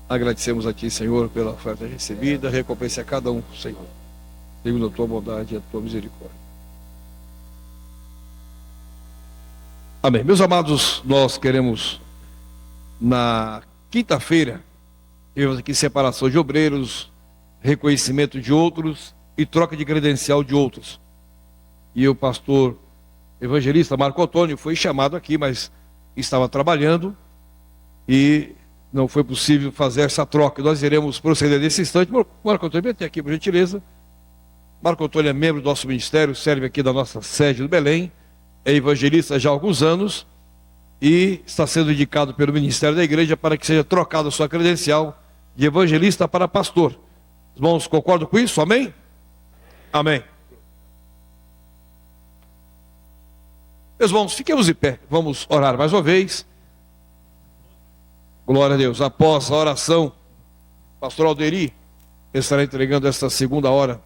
Agradecemos a Ti, Senhor, pela oferta recebida. Recompense a cada um, Senhor, segundo a Tua bondade e a Tua misericórdia. Amém. Meus amados, nós queremos, na quinta-feira, tivemos aqui separação de obreiros, reconhecimento de outros e troca de credencial de outros. E o pastor evangelista Marco Antônio foi chamado aqui, mas estava trabalhando e não foi possível fazer essa troca. Nós iremos proceder nesse instante. Marco Antônio, vem até aqui, por gentileza. Marco Antônio é membro do nosso ministério, serve aqui da nossa sede do Belém, é evangelista já há alguns anos e está sendo indicado pelo Ministério da Igreja para que seja trocada a sua credencial de evangelista para pastor. Os irmãos concordam com isso? Amém? Amém. Meus irmãos, fiquemos de pé, vamos orar mais uma vez. Glória a Deus. Após a oração, o pastor Alderi estará entregando esta segunda hora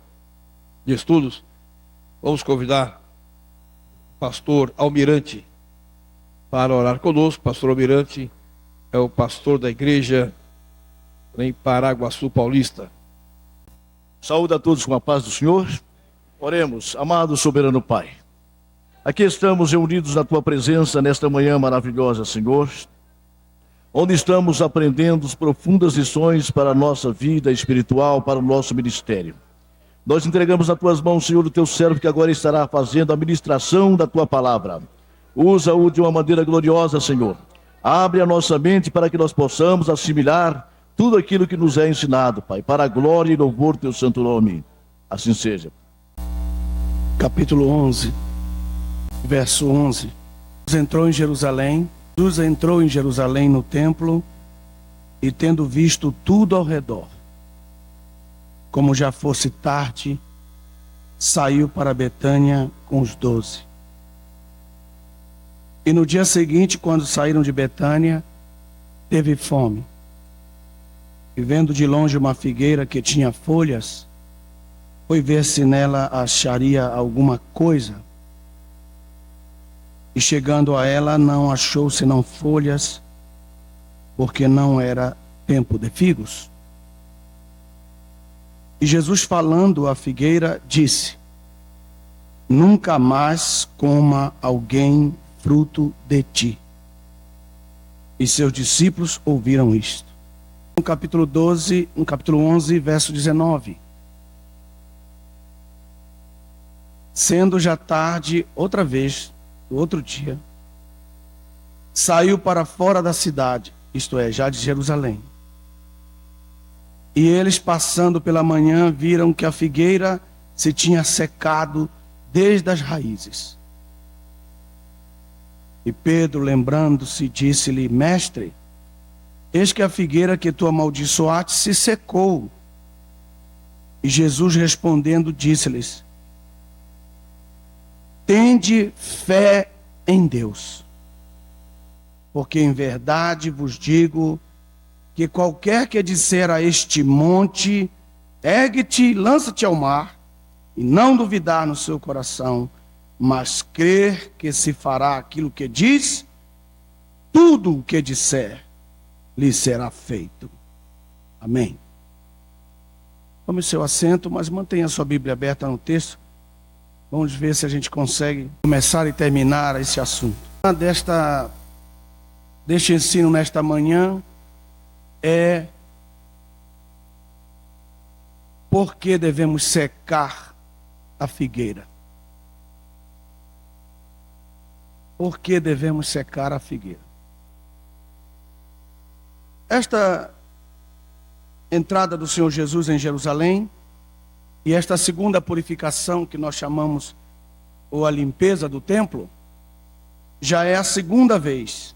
de estudos. Vamos convidar o pastor Almirante para orar conosco. O pastor Almirante é o pastor da igreja em Paraguaçu Paulista. Saúde a todos com a paz do Senhor. Oremos. Amado soberano Pai, aqui estamos reunidos na Tua presença nesta manhã maravilhosa, Senhor, onde estamos aprendendo as profundas lições para a nossa vida espiritual, para o nosso ministério. Nós entregamos nas Tuas mãos, Senhor, o Teu servo que agora estará fazendo a ministração da Tua palavra. Usa-o de uma maneira gloriosa, Senhor. Abre a nossa mente para que nós possamos assimilar tudo aquilo que nos é ensinado, Pai, para a glória e louvor do Teu santo nome. Assim seja. Capítulo 11, verso 11. Jesus entrou em Jerusalém no templo e, tendo visto tudo ao redor, como já fosse tarde, saiu para Betânia com os 12. E no dia seguinte, quando saíram de Betânia, teve fome. E vendo de longe uma figueira que tinha folhas, foi ver se nela acharia alguma coisa. E chegando a ela, não achou senão folhas, porque não era tempo de figos. E Jesus, falando à figueira, disse: nunca mais coma alguém fruto de ti. E seus discípulos ouviram isto. No capítulo 11, verso 19. Sendo já tarde, outra vez, no outro dia, saiu para fora da cidade, isto é, já de Jerusalém. E eles, passando pela manhã, viram que a figueira se tinha secado desde as raízes. E Pedro, lembrando-se, disse-lhe: mestre, eis que a figueira que tu amaldiçoaste se secou. E Jesus, respondendo, disse-lhes: tende fé em Deus, porque em verdade vos digo que qualquer que disser a este monte, ergue-te e lança-te ao mar, e não duvidar no seu coração, mas crer que se fará aquilo que diz, tudo o que disser lhe será feito. Amém. Tome seu assento, mas mantenha a sua Bíblia aberta no texto. Vamos ver se a gente consegue começar e terminar esse assunto. Deste ensino nesta manhã é por que devemos secar a figueira. Por que devemos secar a figueira? Esta entrada do Senhor Jesus em Jerusalém e esta segunda purificação que nós chamamos ou a limpeza do templo, já é a segunda vez.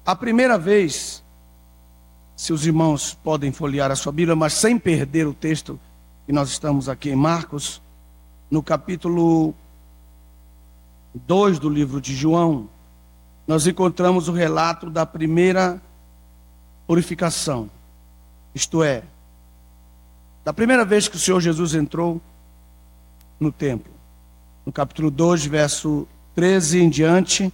A primeira vez, se os irmãos podem folhear a sua Bíblia, mas sem perder o texto que nós estamos aqui em Marcos, no capítulo 2 do livro de João, nós encontramos o relato da primeira purificação, isto é, da primeira vez que o Senhor Jesus entrou no templo. No capítulo 2, verso 13 em diante,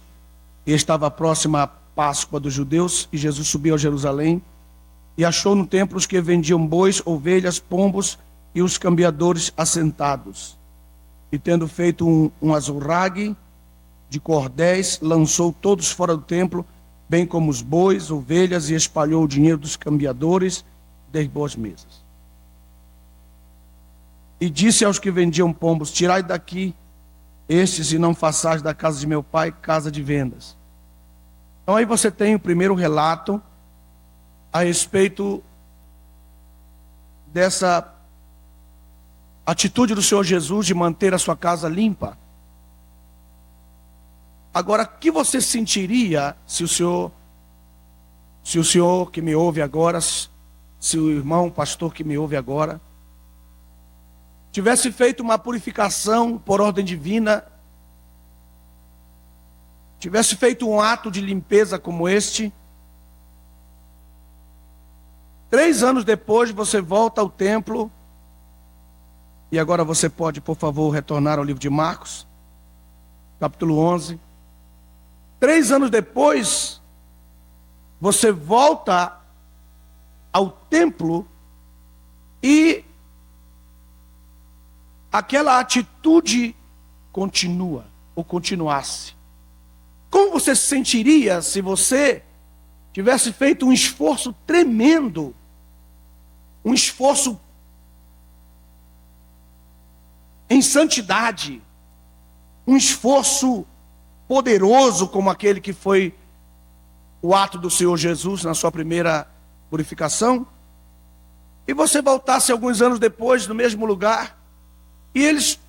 estava próxima a Páscoa dos judeus, e Jesus subiu a Jerusalém, e achou no templo os que vendiam bois, ovelhas, pombos e os cambiadores assentados. E tendo feito um azurrague de cordéis, lançou todos fora do templo, bem como os bois, ovelhas, e espalhou o dinheiro dos cambiadores, derribou as mesas. E disse aos que vendiam pombos: tirai daqui estes e não façais da casa de meu pai casa de vendas. Então aí você tem o primeiro relato a respeito dessa atitude do Senhor Jesus de manter a sua casa limpa. Agora, o que você sentiria se o senhor que me ouve agora, se o irmão pastor que me ouve agora, tivesse feito uma purificação por ordem divina, tivesse feito um ato de limpeza como este, 3 anos depois você volta ao templo, e agora você pode, por favor, retornar ao livro de Marcos, capítulo 11. 3 anos depois, você volta ao templo e aquela atitude continua, ou continuasse. Como você se sentiria se você tivesse feito um esforço tremendo, um esforço em santidade, um esforço poderoso como aquele que foi o ato do Senhor Jesus na sua primeira purificação, e você voltasse alguns anos depois no mesmo lugar, e eles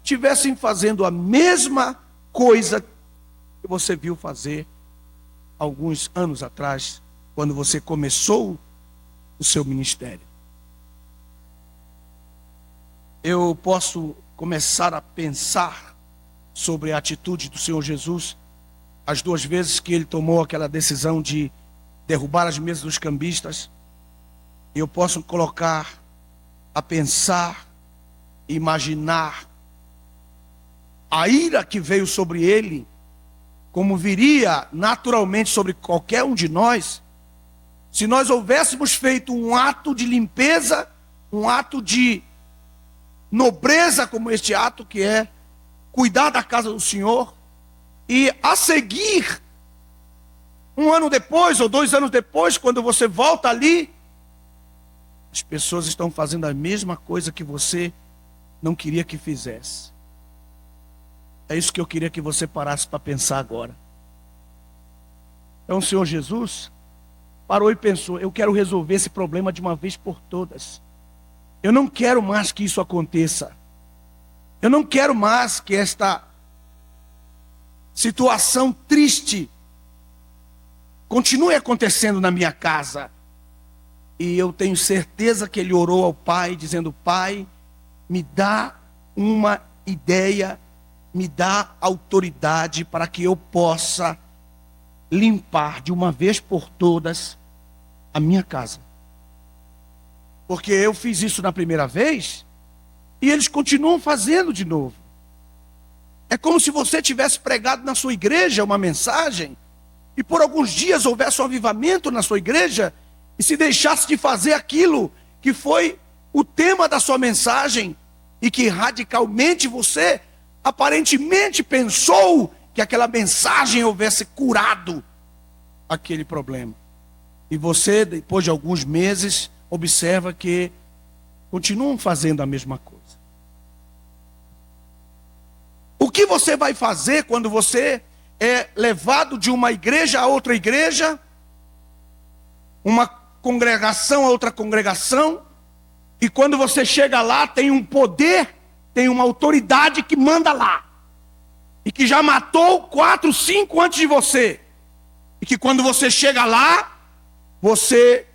estivessem fazendo a mesma coisa que você viu fazer alguns anos atrás, quando você começou o seu ministério. Eu posso começar a pensar sobre a atitude do Senhor Jesus, as 2 vezes que ele tomou aquela decisão de derrubar as mesas dos cambistas. Eu posso colocar a pensar, imaginar a ira que veio sobre ele, como viria naturalmente sobre qualquer um de nós, se nós houvéssemos feito um ato de limpeza, um ato de nobreza como este ato que é cuidar da casa do Senhor, e a seguir, 1 ano depois ou 2 anos depois, quando você volta ali, as pessoas estão fazendo a mesma coisa que você não queria que fizesse. É isso que eu queria que você parasse para pensar agora. Então o Senhor Jesus parou e pensou: eu quero resolver esse problema de uma vez por todas. Eu não quero mais que isso aconteça. Eu não quero mais que esta situação triste continue acontecendo na minha casa. E eu tenho certeza que ele orou ao Pai, dizendo: Pai, me dá uma ideia, me dá autoridade para que eu possa limpar de uma vez por todas a minha casa. Porque eu fiz isso na primeira vez e eles continuam fazendo de novo. É como se você tivesse pregado na sua igreja uma mensagem e por alguns dias houvesse um avivamento na sua igreja e se deixasse de fazer aquilo que foi o tema da sua mensagem e que radicalmente você aparentemente pensou que aquela mensagem houvesse curado aquele problema. E você, depois de alguns meses, observa que continuam fazendo a mesma coisa. O que você vai fazer quando você é levado de uma igreja a outra igreja, uma congregação a outra congregação, e quando você chega lá tem um poder, tem uma autoridade que manda lá, e que já matou 4, 5 antes de você, e que quando você chega lá, você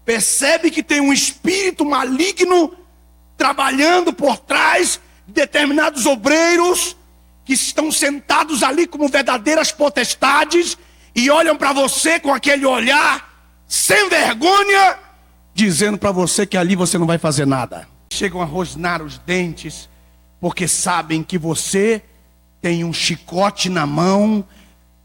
percebe que tem um espírito maligno trabalhando por trás de determinados obreiros que estão sentados ali como verdadeiras potestades e olham para você com aquele olhar sem vergonha, dizendo para você que ali você não vai fazer nada. Chegam a rosnar os dentes porque sabem que você tem um chicote na mão,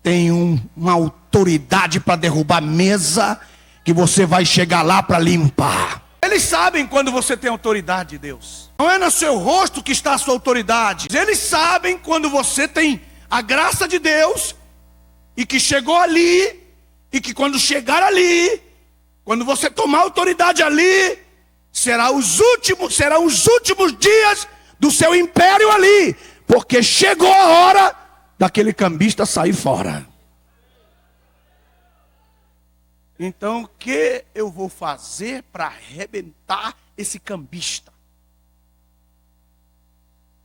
tem uma autoridade para derrubar mesa, que você vai chegar lá para limpar. Eles sabem quando você tem autoridade de Deus. Não é no seu rosto que está a sua autoridade. Eles sabem quando você tem a graça de Deus e que chegou ali, e que quando chegar ali, quando você tomar autoridade ali, serão os últimos dias do seu império ali, porque chegou a hora daquele cambista sair fora. Então, o que eu vou fazer para arrebentar esse cambista?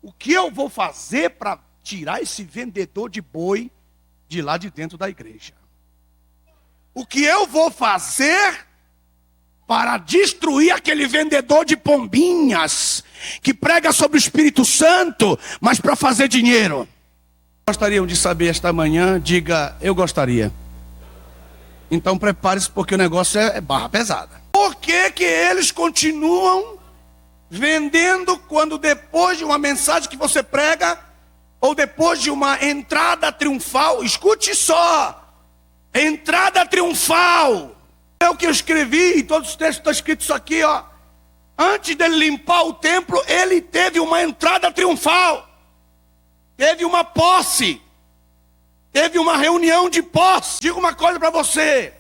O que eu vou fazer para tirar esse vendedor de boi de lá de dentro da igreja? O que eu vou fazer para destruir aquele vendedor de pombinhas que prega sobre o Espírito Santo, mas para fazer dinheiro? Gostariam de saber esta manhã? Diga, eu gostaria. Então prepare-se, porque o negócio é barra pesada. Por que que eles continuam vendendo quando depois de uma mensagem que você prega, ou depois de uma entrada triunfal, escute só, entrada triunfal, é o que eu escrevi, e todos os textos estão escritos isso aqui, ó. Antes dele limpar o templo, ele teve uma entrada triunfal, teve uma posse, teve uma reunião de posse. Digo uma coisa para você: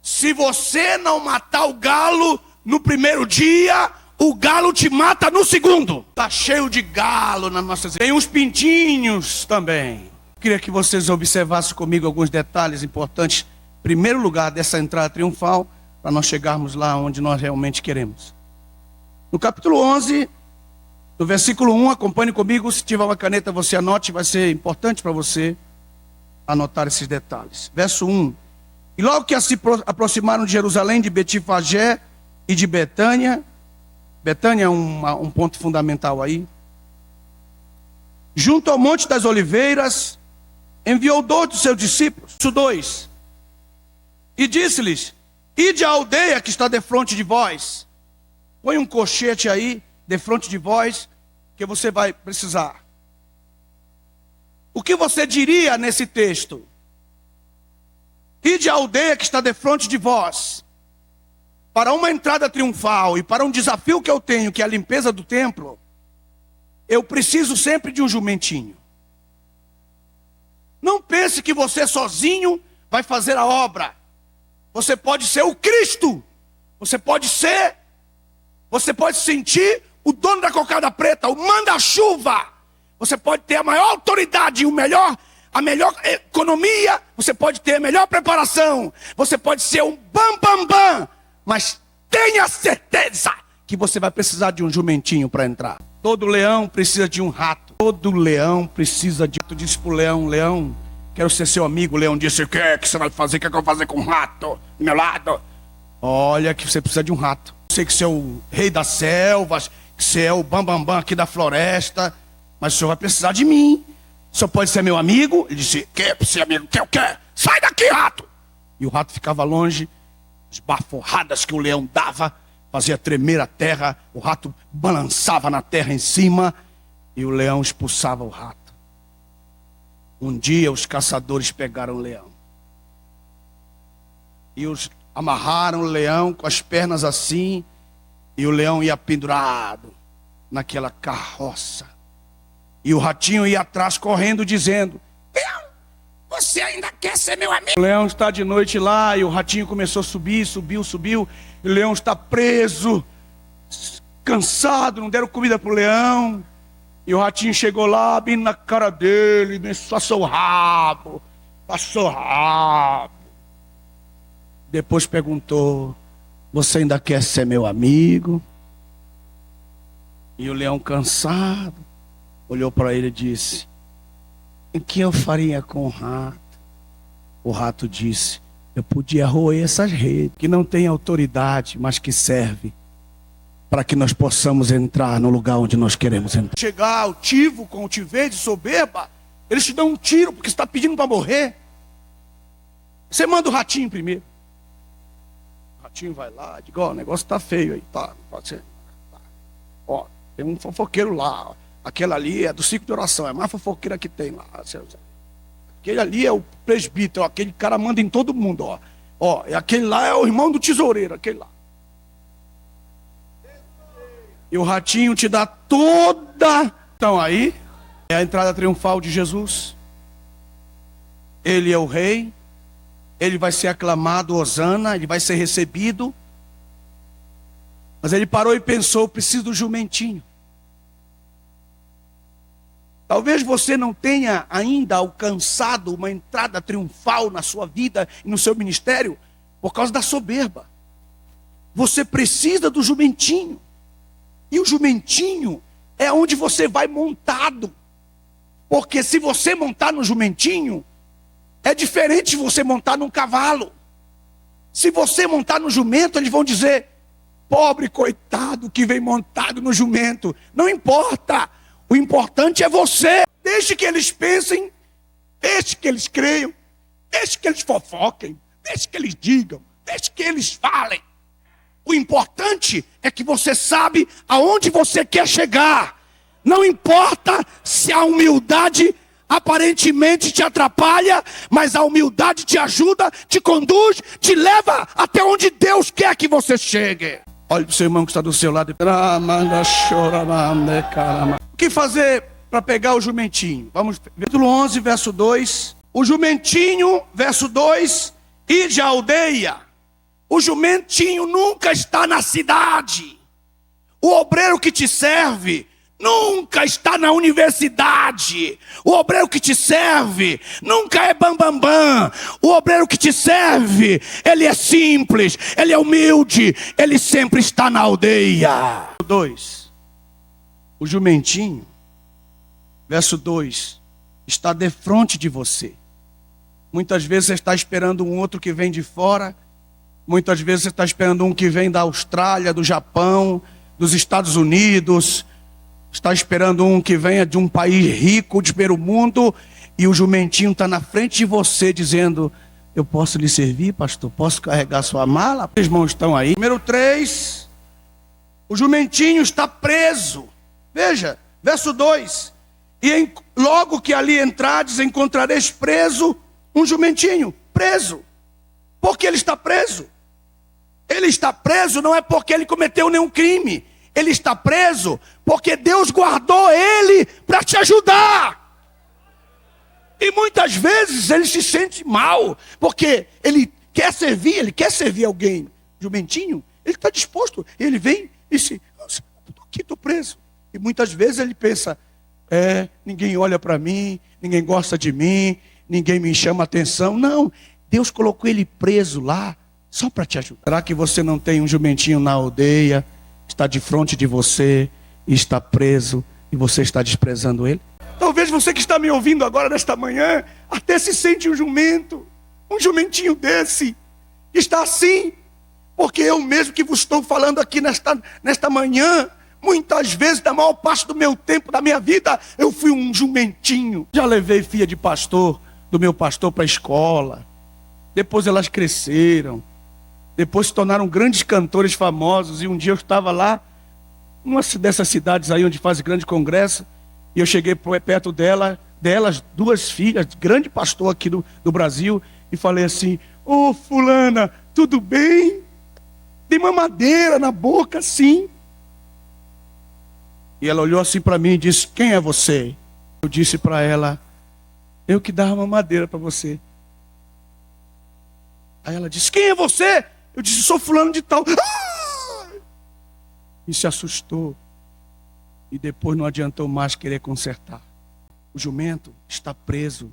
se você não matar o galo no primeiro dia, o galo te mata no segundo. Tá cheio de galo nas nossas... Tem uns pintinhos também. Queria que vocês observassem comigo alguns detalhes importantes. Em primeiro lugar, dessa entrada triunfal, para nós chegarmos lá onde nós realmente queremos. No capítulo 11, no versículo 1, acompanhe comigo. Se tiver uma caneta, você anote, vai ser importante para você anotar esses detalhes. Verso 1. E logo que se aproximaram de Jerusalém, de Betifagé e de Betânia, Betânia é um ponto fundamental aí, junto ao Monte das Oliveiras, enviou 2 dos seus discípulos, 2, e disse-lhes: ide à aldeia que está defronte de vós. Põe um colchete aí, defronte de vós, que você vai precisar. O que você diria nesse texto? Ide à aldeia que está defronte de vós. Para uma entrada triunfal e para um desafio que eu tenho, que é a limpeza do templo, eu preciso sempre de um jumentinho. Não pense que você sozinho vai fazer a obra. Você pode ser o Cristo. Você pode sentir o dono da cocada preta, o manda-chuva. Você pode ter a maior autoridade, a melhor economia. Você pode ter a melhor preparação. Você pode ser um bam. Mas tenha certeza que você vai precisar de um jumentinho para entrar. Todo leão precisa de um rato. Todo leão precisa de um rato. Disse para o leão: leão, quero ser seu amigo. O leão disse: o que você vai fazer? O que eu vou fazer com um rato do meu lado? Olha que você precisa de um rato. Eu sei que você é o rei das selvas, que você é o bam aqui da floresta, mas o senhor vai precisar de mim. O senhor pode ser meu amigo? Ele disse: quer ser amigo? Quer? Sai daqui, rato! E o rato ficava longe. As baforradas que o leão dava fazia tremer a terra. O rato balançava na terra em cima e o leão expulsava o rato. Um dia os caçadores pegaram o leão e amarraram o leão com as pernas assim, e o leão ia pendurado naquela carroça, e o ratinho ia atrás correndo dizendo: você ainda quer ser meu amigo? O leão está de noite lá e o ratinho começou a subir, subiu. E o leão está preso, cansado, não deram comida para o leão. E o ratinho chegou lá, bem na cara dele, passou o rabo. Depois perguntou: você ainda quer ser meu amigo? E o leão, cansado, olhou para ele e disse: o que eu faria com o rato? O rato disse: eu podia roer essas redes, que não tem autoridade, mas que serve para que nós possamos entrar no lugar onde nós queremos entrar. Chegar altivo, com altivez, soberba, eles te dão um tiro porque você está pedindo para morrer. Você manda o ratinho primeiro. O ratinho vai lá, diz: ó, o negócio está feio aí, tá? Pode ser. Tá. Ó, tem um fofoqueiro lá, ó. Aquela ali é do ciclo de oração, é a mais fofoqueira que tem lá. Aquele ali é o presbítero, aquele cara manda em todo mundo, ó. Ó, aquele lá é o irmão do tesoureiro, aquele lá. E o ratinho te dá toda. Então aí é a entrada triunfal de Jesus. Ele é o rei. Ele vai ser aclamado, hosana, ele vai ser recebido. Mas ele parou e pensou: preciso do jumentinho. Talvez você não tenha ainda alcançado uma entrada triunfal na sua vida e no seu ministério por causa da soberba. Você precisa do jumentinho. E o jumentinho é onde você vai montado. Porque se você montar no jumentinho, é diferente de você montar num cavalo. Se você montar no jumento, eles vão dizer: pobre coitado que vem montado no jumento. Não importa. O importante é você. Deixe que eles pensem, deixe que eles creiam, deixe que eles fofoquem, deixe que eles digam, deixe que eles falem. O importante é que você sabe aonde você quer chegar. Não importa se a humildade aparentemente te atrapalha, mas a humildade te ajuda, te conduz, te leva até onde Deus quer que você chegue. Olhe para o seu irmão que está do seu lado. O que fazer para pegar o jumentinho? Vamos, capítulo 11, verso 2. O jumentinho, verso 2, ide à aldeia. O jumentinho nunca está na cidade. O obreiro que te serve nunca está na universidade. O obreiro que te serve nunca é bambambam. Bam, bam. O obreiro que te serve, ele é simples, ele é humilde, ele sempre está na aldeia. 2. O jumentinho, verso 2, está defronte de você. Muitas vezes você está esperando um outro que vem de fora. Muitas vezes você está esperando um que vem da Austrália, do Japão, dos Estados Unidos. Está esperando um que venha de um país rico, de primeiro mundo. E o jumentinho está na frente de você dizendo: eu posso lhe servir, pastor? Posso carregar sua mala? Os irmãos estão aí. Número 3. O jumentinho está preso. Veja, verso 2. E logo que ali entrades, encontrareis preso um jumentinho. Preso. Por que ele está preso? Ele está preso não é porque ele cometeu nenhum crime. Ele está preso porque Deus guardou ele para te ajudar. E muitas vezes ele se sente mal, porque ele quer servir alguém. Jumentinho, ele está disposto. Ele vem e diz: estou aqui, estou preso. E muitas vezes ele pensa: ninguém olha para mim, ninguém gosta de mim, ninguém me chama atenção. Não, Deus colocou ele preso lá só para te ajudar. Será que você não tem um jumentinho na aldeia, está de frente de você, e está preso, e você está desprezando ele? Talvez você que está me ouvindo agora nesta manhã, até se sente um jumentinho desse, que está assim, porque eu mesmo que vos estou falando aqui nesta manhã, muitas vezes, na maior parte do meu tempo, da minha vida, eu fui um jumentinho. Já levei filha de pastor, do meu pastor, para a escola. Depois elas cresceram. Depois se tornaram grandes cantores famosos. E um dia eu estava lá, numa dessas cidades aí onde faz grande congresso. E eu cheguei perto delas, 2 filhas, grande pastor aqui do Brasil. E falei assim: ô fulana, tudo bem? Tem mamadeira na boca, sim. E ela olhou assim para mim e disse: quem é você? Eu disse para ela: eu que dava mamadeira para você. Aí ela disse: quem é você? Eu disse: sou fulano de tal. E se assustou. E depois não adiantou mais querer consertar. O jumento está preso.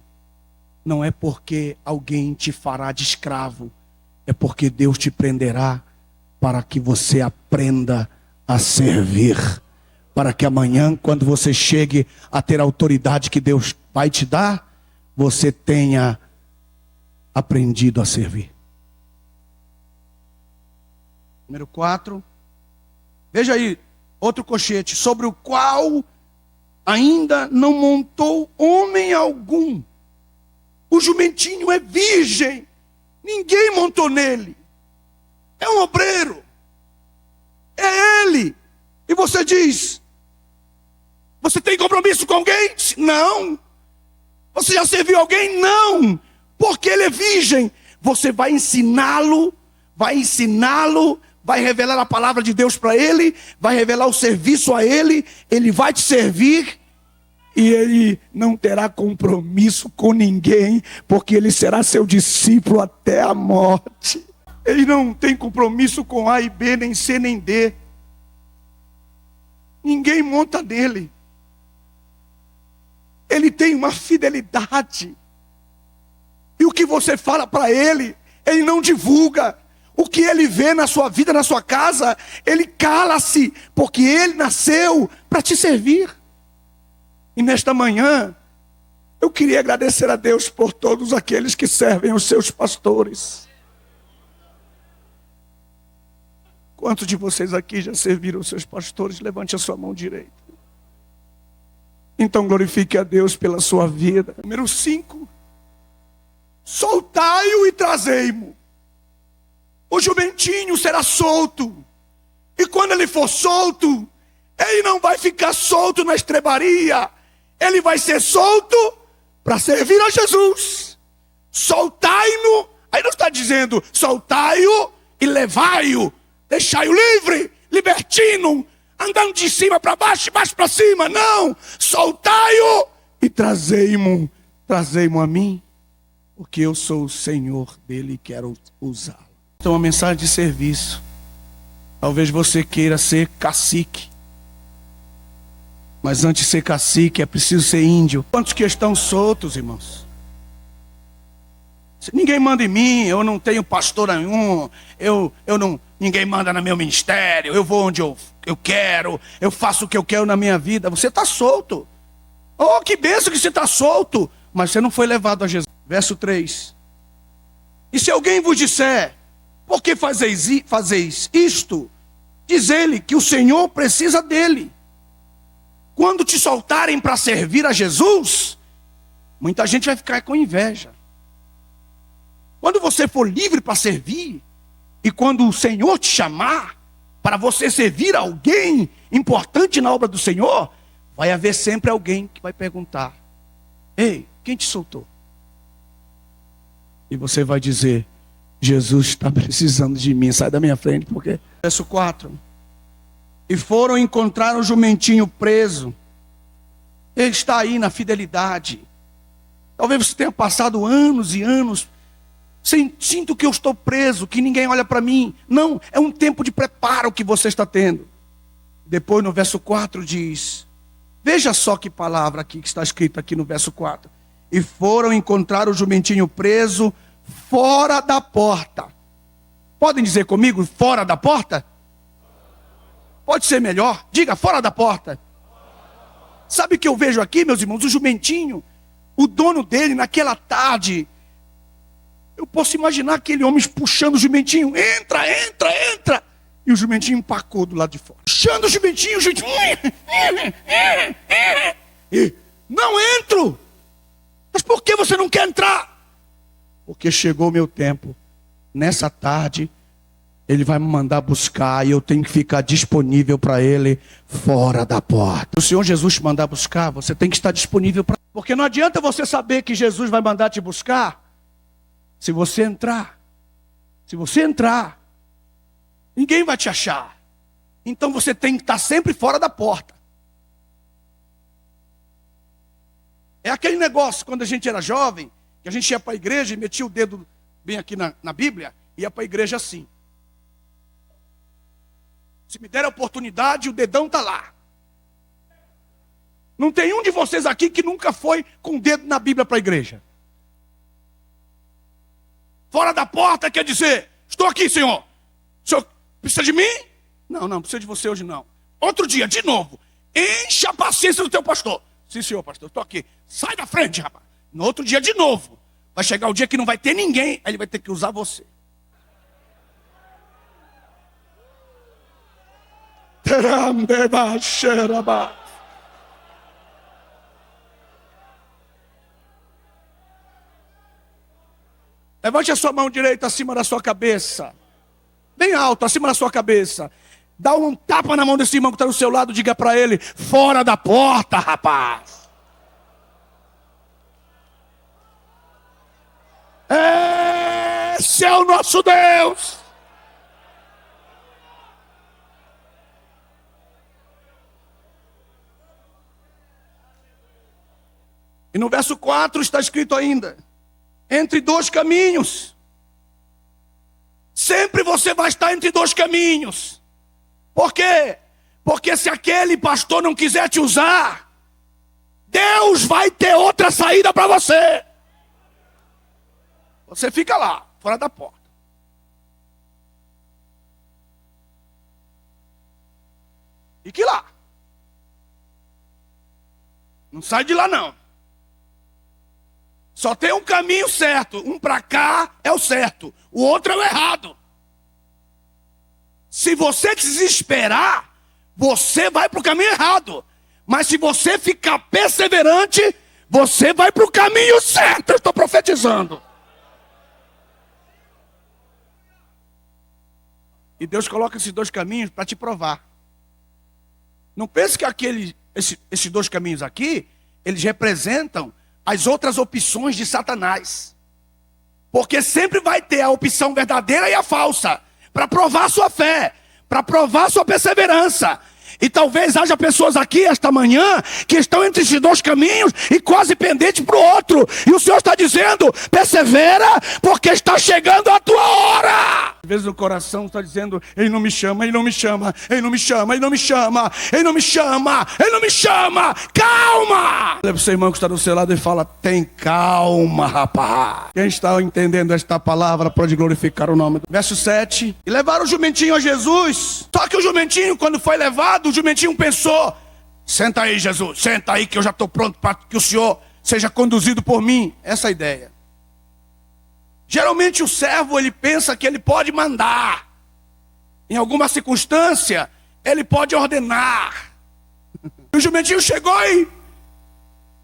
Não é porque alguém te fará de escravo. É porque Deus te prenderá para que você aprenda a servir. Para que amanhã, quando você chegue a ter a autoridade que Deus vai te dar, você tenha aprendido a servir. Número 4. Veja aí, outro colchete. Sobre o qual ainda não montou homem algum. O jumentinho é virgem. Ninguém montou nele. É um obreiro. É ele. E você diz: você tem compromisso com alguém? Não. Você já serviu alguém? Não. Porque ele é virgem. você vai ensiná-lo, vai revelar a palavra de Deus para ele, vai revelar o serviço a ele, ele vai te servir e ele não terá compromisso com ninguém, porque ele será seu discípulo até a morte. Ele não tem compromisso com A e B, nem C, nem D. Ninguém monta nele. Ele tem uma fidelidade. E o que você fala para ele, ele não divulga. O que ele vê na sua vida, na sua casa, ele cala-se, porque ele nasceu para te servir. E nesta manhã, eu queria agradecer a Deus por todos aqueles que servem os seus pastores. Quantos de vocês aqui já serviram os seus pastores? Levante a sua mão direita. Então glorifique a Deus pela sua vida. Número 5. Soltai-o e trazei-mo. O jumentinho será solto. E quando ele for solto, ele não vai ficar solto na estrebaria. Ele vai ser solto para servir a Jesus. Soltai-no. Aí não está dizendo soltai-o e levai-o. Deixai-o livre, libertino, andando de cima para baixo, de baixo para cima. Não, soltai-o e trazei-mo a mim, porque eu sou o Senhor dele e quero usá-lo. Então, uma mensagem de serviço. Talvez você queira ser cacique, mas antes de ser cacique é preciso ser índio. Quantos que estão soltos, irmãos? Ninguém manda em mim, eu não tenho pastor nenhum, ninguém manda no meu ministério, eu vou onde eu quero, eu faço o que eu quero na minha vida. Você está solto. Oh, que bênção que você está solto, mas você não foi levado a Jesus. Verso 3. E se alguém vos disser, por que fazeis isto? Diz ele que o Senhor precisa dele. Quando te soltarem para servir a Jesus, muita gente vai ficar com inveja. Quando você for livre para servir, e quando o Senhor te chamar para você servir alguém importante na obra do Senhor, vai haver sempre alguém que vai perguntar: ei, quem te soltou? E você vai dizer: Jesus está precisando de mim, sai da minha frente, porque... Verso 4. E foram encontrar o jumentinho preso. Ele está aí na fidelidade. Talvez você tenha passado anos e anos, sinto que eu estou preso, que ninguém olha para mim. Não, é um tempo de preparo que você está tendo. Depois no verso 4 diz, veja só que palavra aqui que está escrita aqui no verso 4. E foram encontrar o jumentinho preso fora da porta. Podem dizer comigo, fora da porta? Pode ser melhor? Diga, fora da porta. Sabe o que eu vejo aqui, meus irmãos? O jumentinho, o dono dele naquela tarde, eu posso imaginar aquele homem puxando o jumentinho. Entra, entra, entra. E o jumentinho empacou do lado de fora. Puxando o jumentinho. E não entro. Mas por que você não quer entrar? Porque chegou o meu tempo. Nessa tarde, ele vai me mandar buscar e eu tenho que ficar disponível para ele fora da porta. Se o Senhor Jesus te mandar buscar, você tem que estar disponível para... Porque não adianta você saber que Jesus vai mandar te buscar se você entrar. Se você entrar, ninguém vai te achar. Então você tem que estar sempre fora da porta. É aquele negócio, quando a gente era jovem, que a gente ia para a igreja e metia o dedo bem aqui na Bíblia, ia para a igreja assim. Se me der a oportunidade, o dedão está lá. Não tem um de vocês aqui que nunca foi com o dedo na Bíblia para a igreja. Fora da porta quer dizer, estou aqui, Senhor. O Senhor precisa de mim? Não, não precisa de você hoje não. Outro dia, de novo, encha a paciência do teu pastor. Sim, senhor pastor, estou aqui. Sai da frente, rapaz. No outro dia, de novo. Vai chegar o dia que não vai ter ninguém, aí ele vai ter que usar você. Levante a sua mão direita acima da sua cabeça. Bem alto, acima da sua cabeça. Dá um tapa na mão desse irmão que está do seu lado. Diga para ele, fora da porta, rapaz. Esse é o nosso Deus. E no verso 4 está escrito ainda: entre dois caminhos. Sempre você vai estar entre dois caminhos. Por quê? Porque se aquele pastor não quiser te usar, Deus vai ter outra saída para você. Você fica lá, fora da porta. Fique lá. Não sai de lá não. Só tem um caminho certo. Um para cá é o certo, o outro é o errado. Se você desesperar, você vai para o caminho errado. Mas se você ficar perseverante, você vai para o caminho certo. Eu estou profetizando. E Deus coloca esses dois caminhos para te provar. Não pense que esses dois caminhos aqui, eles representam as outras opções de Satanás. Porque sempre vai ter a opção verdadeira e a falsa, para provar a sua fé, para provar a sua perseverança. E talvez haja pessoas aqui esta manhã que estão entre esses dois caminhos e quase pendentes para o outro. E o Senhor está dizendo: persevera, porque está chegando a tua hora. Às vezes o coração está dizendo: Ele não me chama, Ele não me chama, Ele não me chama, Ele não me chama, Ele não me chama, Ele não me chama. Calma! Olha para o seu irmão que está do seu lado e fala: tem calma, rapaz. Quem está entendendo esta palavra pode glorificar o nome. Verso 7. E levaram o jumentinho a Jesus. Só que o jumentinho, quando foi levado, o jumentinho pensou: senta aí, Jesus, senta aí que eu já estou pronto para que o Senhor seja conduzido por mim. Essa é a ideia. Geralmente o servo, ele pensa que ele pode mandar. Em alguma circunstância, ele pode ordenar. O jumentinho chegou e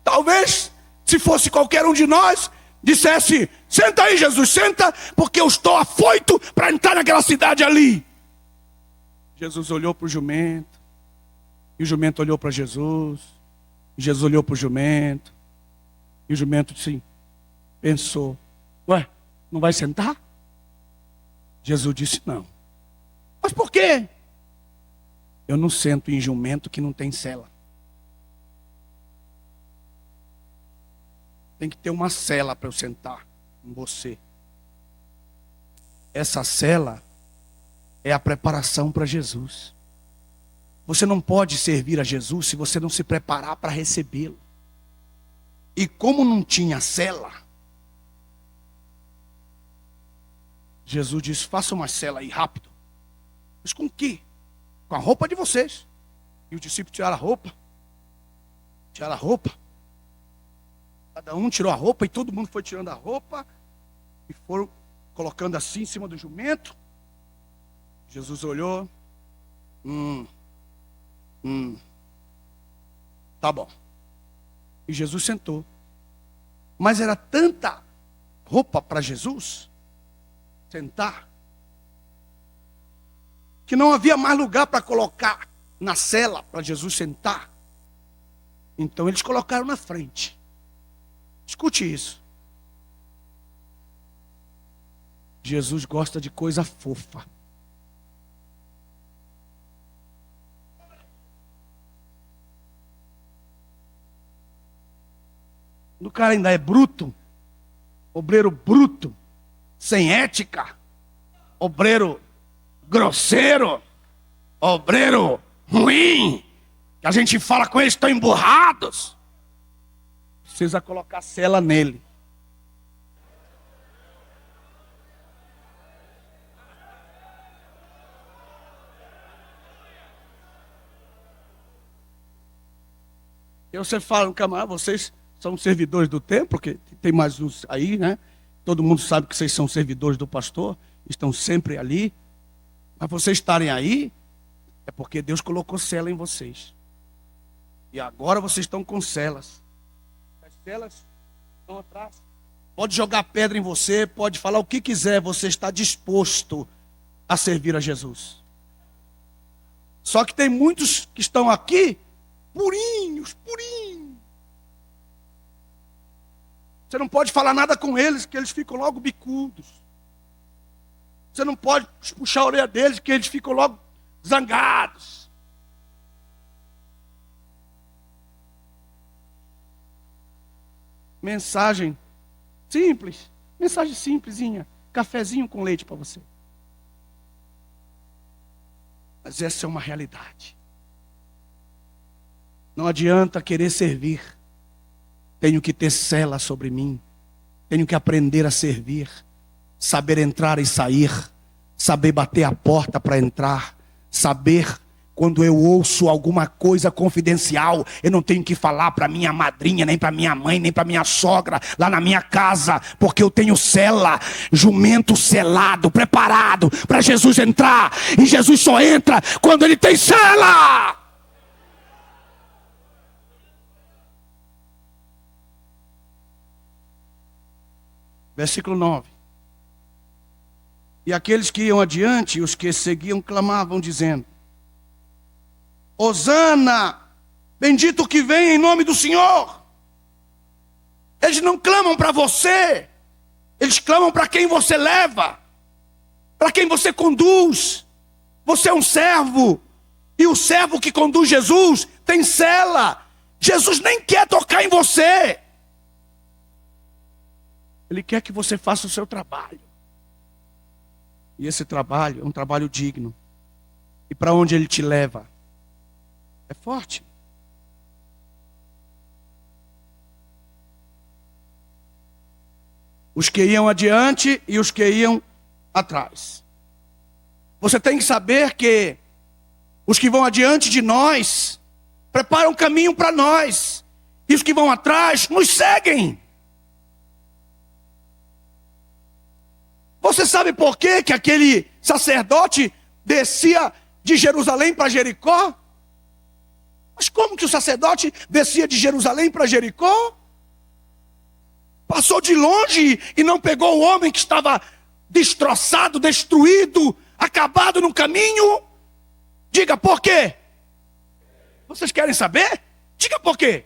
talvez, se fosse qualquer um de nós, dissesse: senta aí, Jesus, senta, porque eu estou afoito para entrar naquela cidade ali. Jesus olhou para o jumento, e o jumento olhou para Jesus, e Jesus olhou para o jumento, e o jumento assim, pensou: ué, não vai sentar? Jesus disse: não. Mas por quê? Eu não sento em jumento que não tem sela. Tem que ter uma sela para eu sentar em você. Essa sela é a preparação para Jesus. Você não pode servir a Jesus se você não se preparar para recebê-lo. E como não tinha cela, Jesus disse: faça uma cela aí rápido. Mas com o quê? Com a roupa de vocês. E os discípulos tiraram a roupa. Tiraram a roupa. Cada um tirou a roupa e todo mundo foi tirando a roupa. E foram colocando assim em cima do jumento. Jesus olhou. Tá bom. E Jesus sentou. Mas era tanta roupa para Jesus sentar, que não havia mais lugar para colocar na cela para Jesus sentar. Então eles colocaram na frente. Escute isso. Jesus gosta de coisa fofa. O cara ainda é bruto, obreiro bruto, sem ética, obreiro grosseiro, obreiro ruim, que a gente fala com eles, estão emburrados. Precisa colocar cela nele. E você fala, camarada, vocês são servidores do templo, que tem mais uns aí, né? Todo mundo sabe que vocês são servidores do pastor, estão sempre ali. Mas vocês estarem aí, é porque Deus colocou cela em vocês. E agora vocês estão com celas. As celas estão atrás. Pode jogar pedra em você, pode falar o que quiser, você está disposto a servir a Jesus. Só que tem muitos que estão aqui, purinhos. Você não pode falar nada com eles, que eles ficam logo bicudos. Você não pode puxar a orelha deles, que eles ficam logo zangados. Mensagem simples. Mensagem simplesinha. Cafezinho com leite para você. Mas essa é uma realidade. Não adianta querer servir. Tenho que ter cela sobre mim. Tenho que aprender a servir. Saber entrar e sair. Saber bater a porta para entrar. Saber quando eu ouço alguma coisa confidencial, eu não tenho que falar para minha madrinha, nem para minha mãe, nem para minha sogra, lá na minha casa, porque eu tenho cela, jumento selado, preparado para Jesus entrar. E Jesus só entra quando ele tem cela. Versículo 9. E aqueles que iam adiante, os que seguiam, clamavam, dizendo: Hosana, bendito que vem em nome do Senhor. Eles não clamam para você, eles clamam para quem você leva, para quem você conduz. Você é um servo, e o servo que conduz Jesus tem cela. Jesus nem quer tocar em você, ele quer que você faça o seu trabalho. E esse trabalho é um trabalho digno. E para onde ele te leva? É forte. Os que iam adiante e os que iam atrás. Você tem que saber que os que vão adiante de nós preparam caminho para nós. E os que vão atrás nos seguem. Você sabe por que aquele sacerdote descia de Jerusalém para Jericó? Mas como que o sacerdote descia de Jerusalém para Jericó? Passou de longe e não pegou o homem que estava destroçado, destruído, acabado no caminho? Diga por quê? Vocês querem saber? Diga por quê?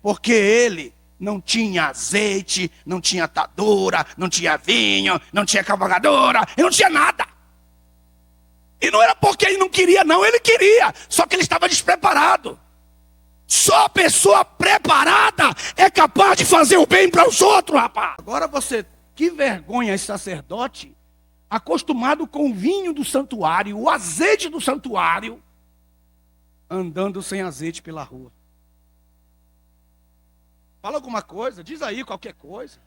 Porque ele não tinha azeite, não tinha atadura, não tinha vinho, não tinha cavalgadora, e não tinha nada. E não era porque ele não queria, não, ele queria, só que ele estava despreparado. Só a pessoa preparada é capaz de fazer o bem para os outros, rapaz. Agora você, que vergonha esse sacerdote, acostumado com o vinho do santuário, o azeite do santuário, andando sem azeite pela rua. Fala alguma coisa, diz aí qualquer coisa.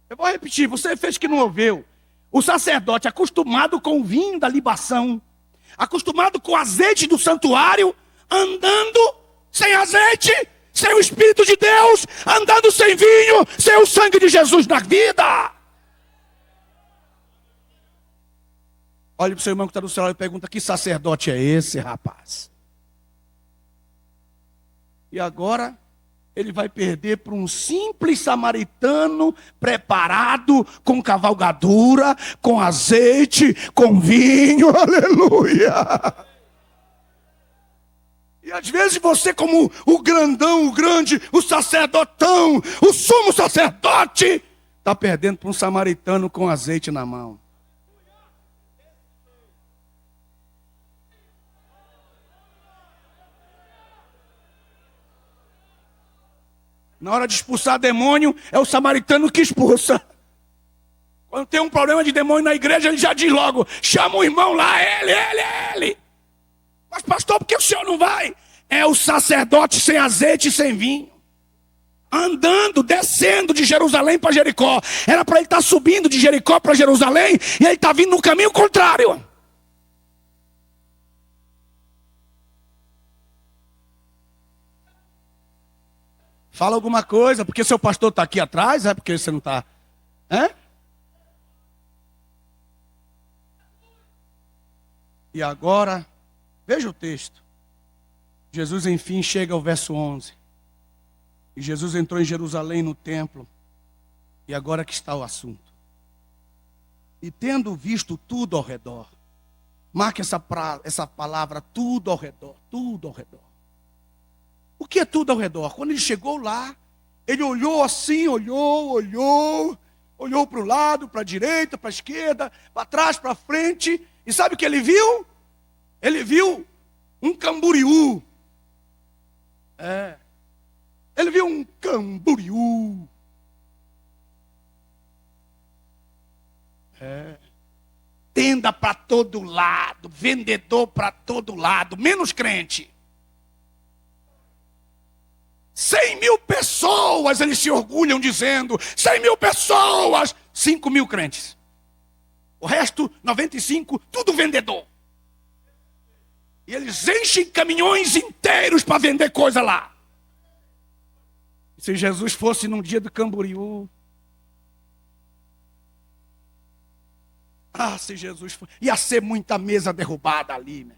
Eu vou repetir, você fez que não ouviu. O sacerdote acostumado com o vinho da libação, acostumado com o azeite do santuário, andando sem azeite, sem o Espírito de Deus, andando sem vinho, sem o sangue de Jesus na vida. Olhe para o seu irmão que está do céu e pergunta: que sacerdote é esse, rapaz? E agora ele vai perder para um simples samaritano preparado com cavalgadura, com azeite, com vinho, aleluia. E às vezes você, como o grandão, o grande, o sacerdotão, o sumo sacerdote, está perdendo para um samaritano com azeite na mão. Na hora de expulsar demônio, é o samaritano que expulsa. Quando tem um problema de demônio na igreja, ele já diz logo: chama o irmão lá, ele. Mas pastor, por que o senhor não vai? É o sacerdote sem azeite e sem vinho, andando, descendo de Jerusalém para Jericó. Era para ele estar subindo de Jericó para Jerusalém, e ele está vindo no caminho contrário. Fala alguma coisa, porque seu pastor está aqui atrás, é porque você não está... E agora, veja o texto. Jesus enfim chega ao verso 11. E Jesus entrou em Jerusalém no templo. E agora que está o assunto. E tendo visto tudo ao redor. Marque essa palavra, tudo ao redor, tudo ao redor. O que é tudo ao redor? Quando ele chegou lá, ele olhou assim, olhou olhou para o lado, para a direita, para a esquerda, para trás, para frente. E sabe o que ele viu? Ele viu um camboriú. Ele viu um camboriú. Tenda para todo lado, vendedor para todo lado, menos crente. 100.000 pessoas, eles se orgulham dizendo, 100.000 pessoas, 5.000 crentes. O resto, 95, tudo vendedor. E eles enchem caminhões inteiros para vender coisa lá. Se Jesus fosse num dia do Camboriú, se Jesus fosse, ia ser muita mesa derrubada ali, né?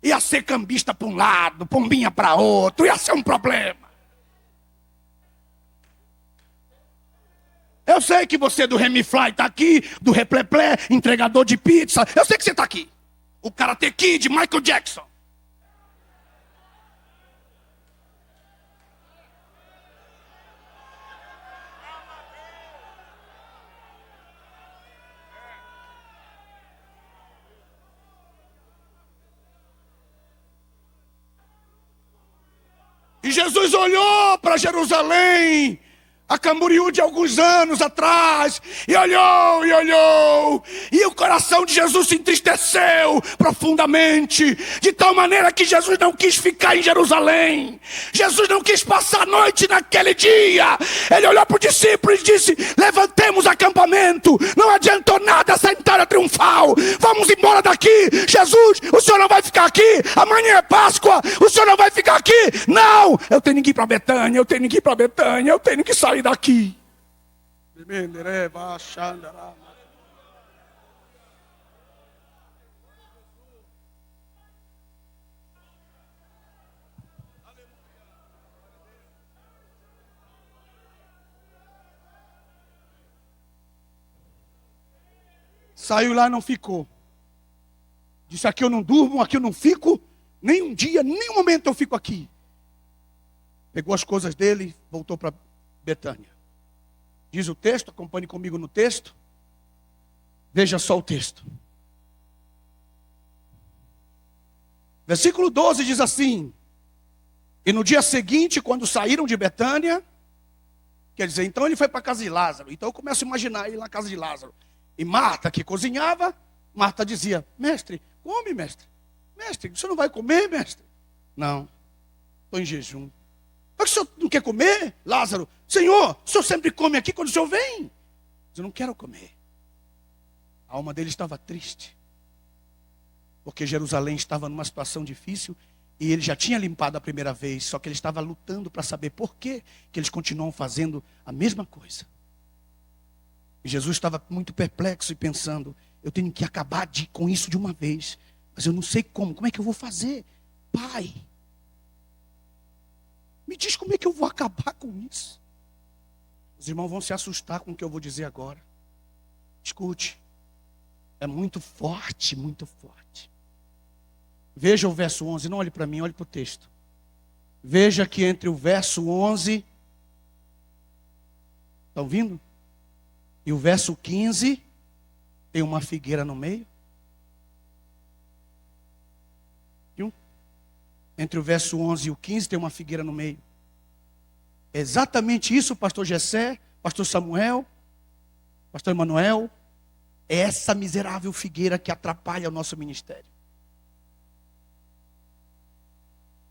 Ia ser cambista para um lado, pombinha para outro, ia ser um problema. Eu sei que você do Remifly está aqui, do Repleplé, entregador de pizza, eu sei que você está aqui. O Karate Kid, Michael Jackson. E Jesus olhou para Jerusalém, a Camboriú de alguns anos atrás, e olhou, e o coração de Jesus se entristeceu profundamente, de tal maneira que Jesus não quis ficar em Jerusalém, Jesus não quis passar a noite naquele dia. Ele olhou para os discípulos e disse: levantemos acampamento, não adiantou nada essa entrada triunfal, vamos embora daqui. Jesus, o senhor não vai ficar aqui, amanhã é Páscoa, o senhor não vai ficar aqui, não, eu tenho que ir para Betânia, eu tenho que ir para Betânia, eu tenho que sair daqui. Saiu lá e não ficou. Disse: aqui eu não durmo, aqui eu não fico, nem um dia, nem um momento eu fico aqui. Pegou as coisas dele, voltou para Betânia. Diz o texto, acompanhe comigo no texto. Veja só o texto. Versículo 12 diz assim: e no dia seguinte, quando saíram de Betânia, quer dizer, então ele foi para a casa de Lázaro. Então eu começo a imaginar ele na casa de Lázaro. E Marta, que cozinhava, Marta dizia: mestre, come, mestre. Mestre, você não vai comer, mestre? Não, estou em jejum. Mas o senhor não quer comer, Lázaro? Senhor, o senhor sempre come aqui quando o senhor vem. Eu não quero comer. A alma dele estava triste, porque Jerusalém estava numa situação difícil, e ele já tinha limpado a primeira vez, só que ele estava lutando para saber por que eles continuam fazendo a mesma coisa. E Jesus estava muito perplexo e pensando: eu tenho que acabar com isso de uma vez, mas eu não sei como é que eu vou fazer? Pai, me diz como é que eu vou acabar com isso. Os irmãos vão se assustar com o que eu vou dizer agora. Escute, é muito forte, muito forte. Veja o verso 11, não olhe para mim, olhe para o texto. Veja que entre o verso 11, está ouvindo? E o verso 15, tem uma figueira no meio. Viu? Entre o verso 11 e o 15 tem uma figueira no meio. É exatamente isso, pastor Gessé, pastor Samuel, pastor Emanuel. É essa miserável figueira que atrapalha o nosso ministério.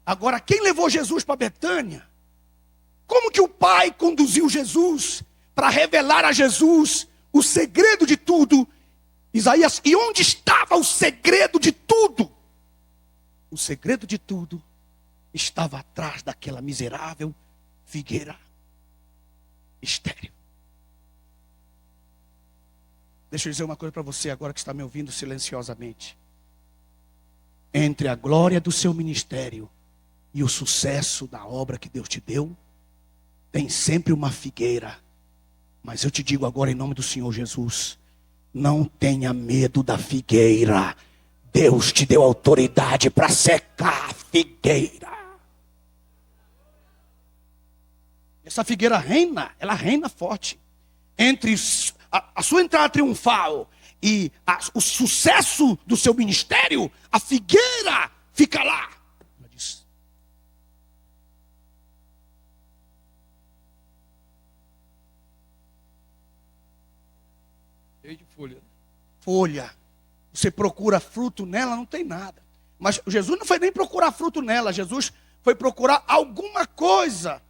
Agora, quem levou Jesus para Betânia? Como que o Pai conduziu Jesus para revelar a Jesus o segredo de tudo? Isaías, e onde estava o segredo de tudo? O segredo de tudo estava atrás daquela miserável figueira estéril. Deixa eu dizer uma coisa para você agora que está me ouvindo silenciosamente. Entre a glória do seu ministério e o sucesso da obra que Deus te deu, tem sempre uma figueira. Mas eu te digo agora em nome do Senhor Jesus: não tenha medo da figueira. Deus te deu autoridade para secar a figueira. Essa figueira reina, ela reina forte. a sua entrada triunfal e o sucesso do seu ministério, a figueira fica lá. Ela disse. Cheio de folha. Folha. Você procura fruto nela, não tem nada. Mas Jesus não foi nem procurar fruto nela. Jesus foi procurar alguma coisa.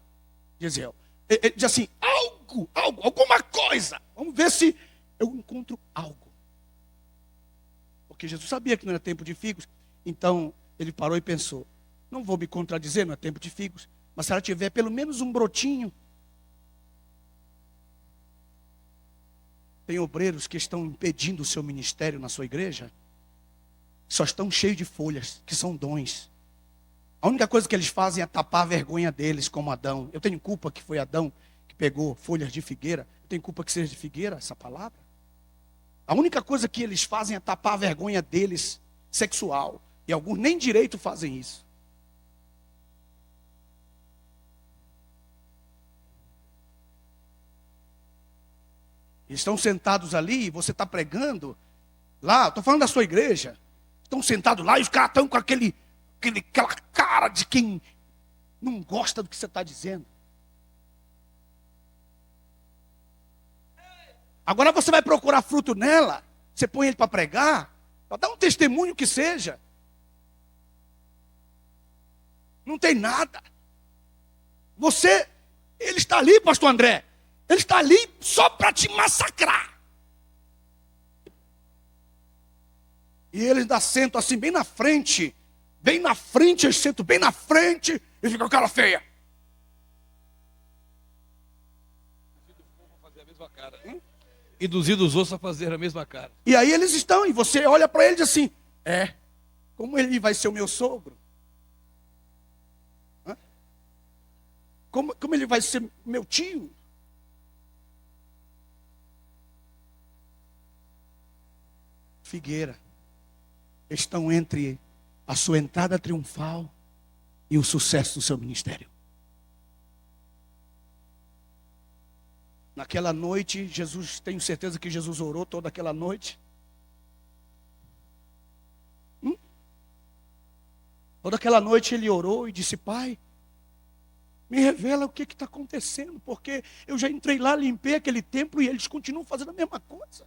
Ele diz assim, alguma coisa. Vamos ver se eu encontro algo. Porque Jesus sabia que não era tempo de figos. Então ele parou e pensou, não vou me contradizer, não é tempo de figos. Mas se ela tiver pelo menos um brotinho. Tem obreiros que estão impedindo o seu ministério na sua igreja, só estão cheios de folhas, que são dons. A única coisa que eles fazem é tapar a vergonha deles, como Adão. Eu tenho culpa que foi Adão que pegou folhas de figueira. Eu tenho culpa que seja de figueira, essa palavra. A única coisa que eles fazem é tapar a vergonha deles, sexual. E alguns nem direito fazem isso. Eles estão sentados ali, você está pregando. Lá, estou falando da sua igreja. Estão sentados lá e os caras estão com aquela cara de quem não gosta do que você está dizendo. Agora você vai procurar fruto nela. Você põe ele para pregar, para dar um testemunho que seja. Não tem nada. Ele está ali, pastor André. Ele está ali só para te massacrar. E eles ainda sentam assim, bem na frente. Bem na frente, eles sentam bem na frente. E ficam com a cara feia. Induzindo os outros a fazer a mesma cara. E aí eles estão, e você olha para ele e diz assim, como ele vai ser o meu sogro? Como ele vai ser meu tio? Figueira, estão entre a sua entrada triunfal e o sucesso do seu ministério. Naquela noite, tenho certeza que Jesus orou toda aquela noite. Toda aquela noite ele orou e disse, Pai, me revela o que está acontecendo, porque eu já entrei lá, limpei aquele templo e eles continuam fazendo a mesma coisa.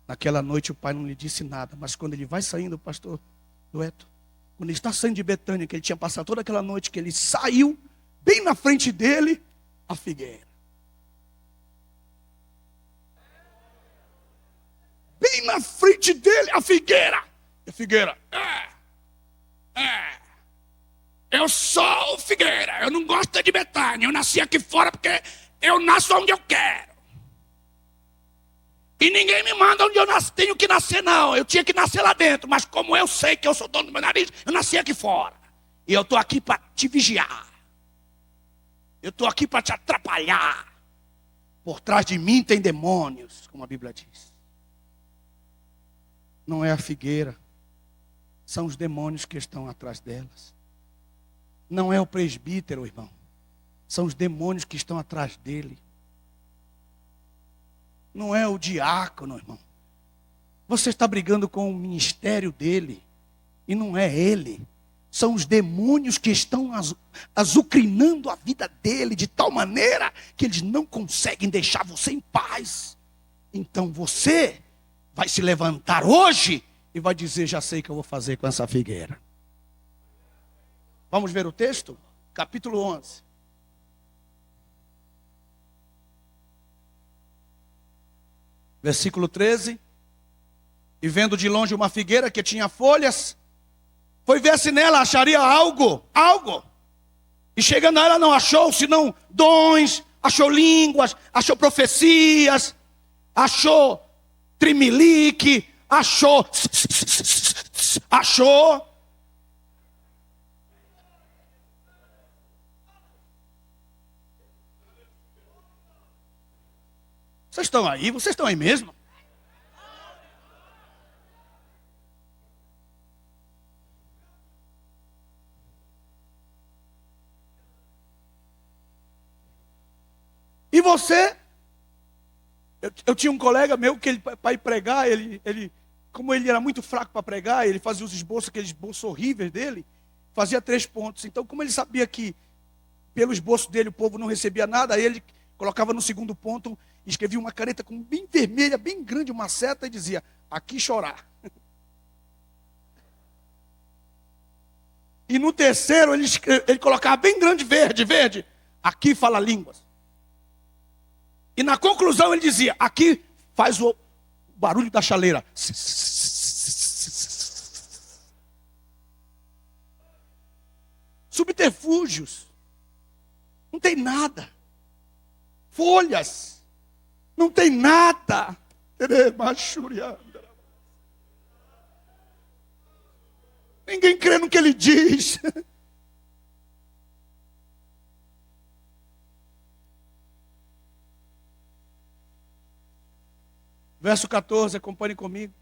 Naquela noite o pai não lhe disse nada, mas quando ele vai saindo, pastor Dueto, quando ele está saindo de Betânia, que ele tinha passado toda aquela noite, que ele saiu, bem na frente dele, a figueira. Bem na frente dele, a figueira. E a figueira, eu sou figueira, eu não gosto de Betânia, eu nasci aqui fora porque eu nasço onde eu quero. E ninguém me manda onde eu tenho que nascer, não. Eu tinha que nascer lá dentro. Mas como eu sei que eu sou dono do meu nariz, eu nasci aqui fora. E eu estou aqui para te vigiar. Eu estou aqui para te atrapalhar. Por trás de mim tem demônios, como a Bíblia diz. Não é a figueira. São os demônios que estão atrás delas. Não é o presbítero, irmão. São os demônios que estão atrás dele. Não é o diácono, irmão. Você está brigando com o ministério dele. E não é ele. São os demônios que estão azucrinando a vida dele de tal maneira que eles não conseguem deixar você em paz. Então você vai se levantar hoje e vai dizer, já sei o que eu vou fazer com essa figueira. Vamos ver o texto? Capítulo 11. Versículo 13. E vendo de longe uma figueira que tinha folhas, foi ver se nela acharia algo. E chegando a ela não achou senão dons, achou línguas, achou profecias, achou trimelique, achou. Vocês estão aí? Vocês estão aí mesmo? E você Eu tinha um colega meu que para ir pregar, como ele era muito fraco para pregar, ele fazia os esboços, aqueles esboços horríveis dele, fazia 3 pontos. Então, como ele sabia que pelo esboço dele o povo não recebia nada, aí ele colocava no segundo ponto, escrevia uma caneta com bem vermelha, bem grande, uma seta, e dizia: aqui chorar. E no terceiro ele colocava bem grande, verde, aqui fala línguas. E na conclusão ele dizia: aqui faz o barulho da chaleira. Subterfúgios. Não tem nada. Folhas. Não tem nada. Ninguém crê no que ele diz. Verso 14, acompanhe comigo.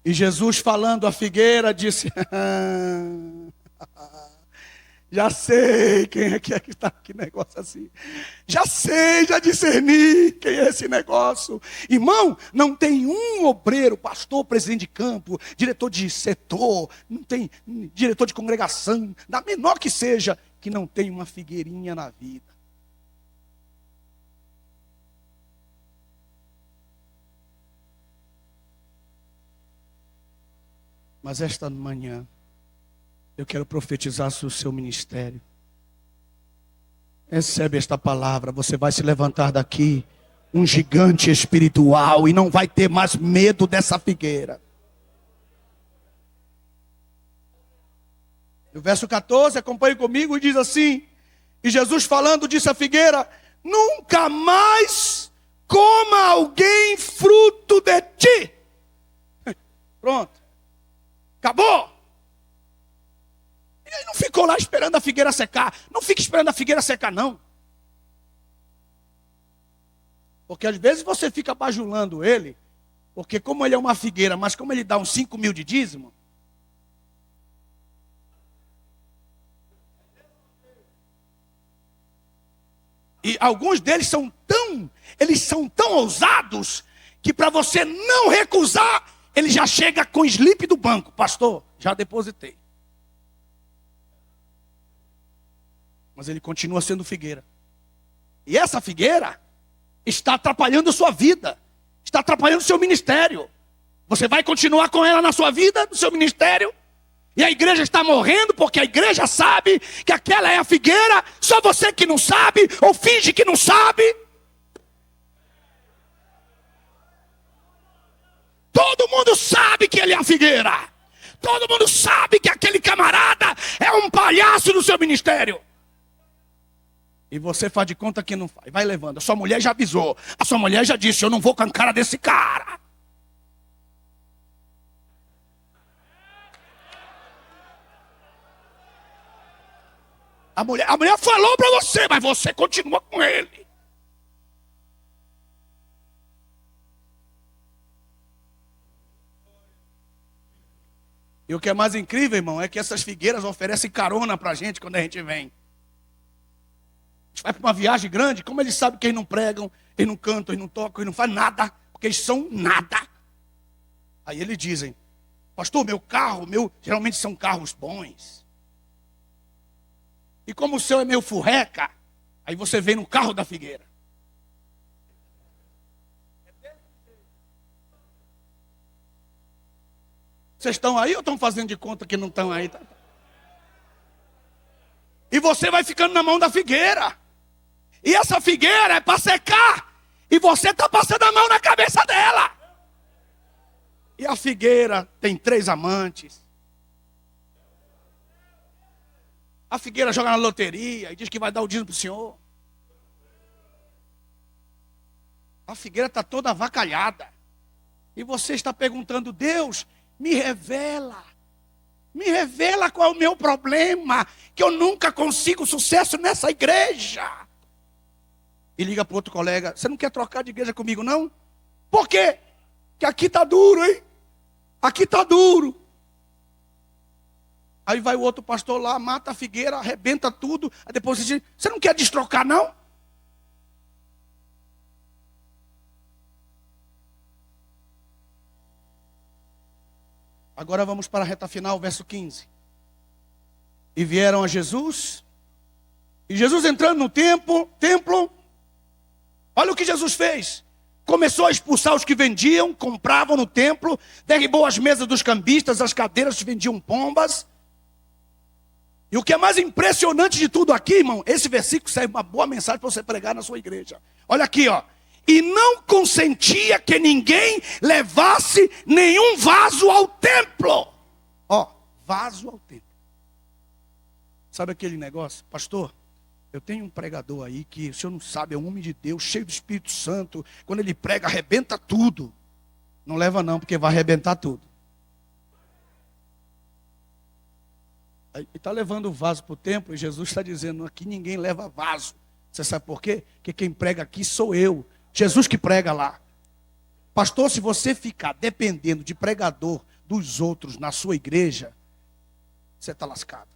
E Jesus, falando à figueira, disse: já sei quem é que está, que negócio assim. Já sei, já discerni quem é esse negócio. Irmão, não tem um obreiro, pastor, presidente de campo, diretor de setor, não tem diretor de congregação, da menor que seja, que não tem uma figueirinha na vida. Mas esta manhã, eu quero profetizar sobre o seu ministério. Recebe esta palavra. Você vai se levantar daqui um gigante espiritual e não vai ter mais medo dessa figueira. O verso 14, acompanhe comigo, e diz assim: e Jesus falando disse à figueira: nunca mais coma alguém fruto de ti. Pronto. Acabou. E aí não ficou lá esperando a figueira secar. Não fique esperando a figueira secar, não. Porque às vezes você fica bajulando ele, porque como ele é uma figueira, mas como ele dá uns 5.000 de dízimo, e alguns deles são tão ousados, que para você não recusar, ele já chega com o slip do banco: pastor, já depositei. Mas ele continua sendo figueira. E essa figueira está atrapalhando a sua vida, está atrapalhando o seu ministério. Você vai continuar com ela na sua vida, no seu ministério? E a igreja está morrendo porque a igreja sabe que aquela é a figueira, só você que não sabe, ou finge que não sabe. Todo mundo sabe que ele é a figueira. Todo mundo sabe que aquele camarada é um palhaço no seu ministério. E você faz de conta que não faz. Vai levando. A sua mulher já avisou. A sua mulher já disse: eu não vou com a cara desse cara. A mulher falou para você, mas você continua com ele. E o que é mais incrível, irmão, é que essas figueiras oferecem carona para a gente quando a gente vem. A gente vai para uma viagem grande, como eles sabem que eles não pregam, eles não cantam, eles não tocam, eles não fazem nada, porque eles são nada. Aí eles dizem: pastor, geralmente são carros bons. E como o seu é meio furreca, aí você vem no carro da figueira. Vocês estão aí ou estão fazendo de conta que não estão aí? E você vai ficando na mão da figueira. E essa figueira é para secar. E você está passando a mão na cabeça dela. E a figueira tem 3 amantes. A figueira joga na loteria e diz que vai dar o dízimo para o senhor. A figueira está toda avacalhada. E você está perguntando: Deus, me revela qual é o meu problema, que eu nunca consigo sucesso nessa igreja. E liga para o outro colega: você não quer trocar de igreja comigo, não? Por quê? Que aqui está duro, hein? Aqui está duro. Aí vai o outro pastor lá, mata a figueira, arrebenta tudo. Aí depois diz: você não quer destrocar, não? Agora vamos para a reta final, verso 15. E vieram a Jesus. E Jesus entrando no templo, olha o que Jesus fez. Começou a expulsar os que vendiam, compravam no templo, derribou as mesas dos cambistas, as cadeiras que vendiam pombas. E o que é mais impressionante de tudo aqui, irmão, esse versículo serve uma boa mensagem para você pregar na sua igreja. Olha aqui, ó. E não consentia que ninguém levasse nenhum vaso ao templo. Ó, vaso ao templo. Sabe aquele negócio? Pastor, eu tenho um pregador aí que o senhor não sabe, é um homem de Deus, cheio do Espírito Santo. Quando ele prega, arrebenta tudo. Não leva não, porque vai arrebentar tudo. Ele está levando o vaso para o templo e Jesus está dizendo, aqui ninguém leva vaso. Você sabe por quê? Porque quem prega aqui sou eu. Jesus que prega lá. Pastor, se você ficar dependendo de pregador dos outros na sua igreja, você está lascado.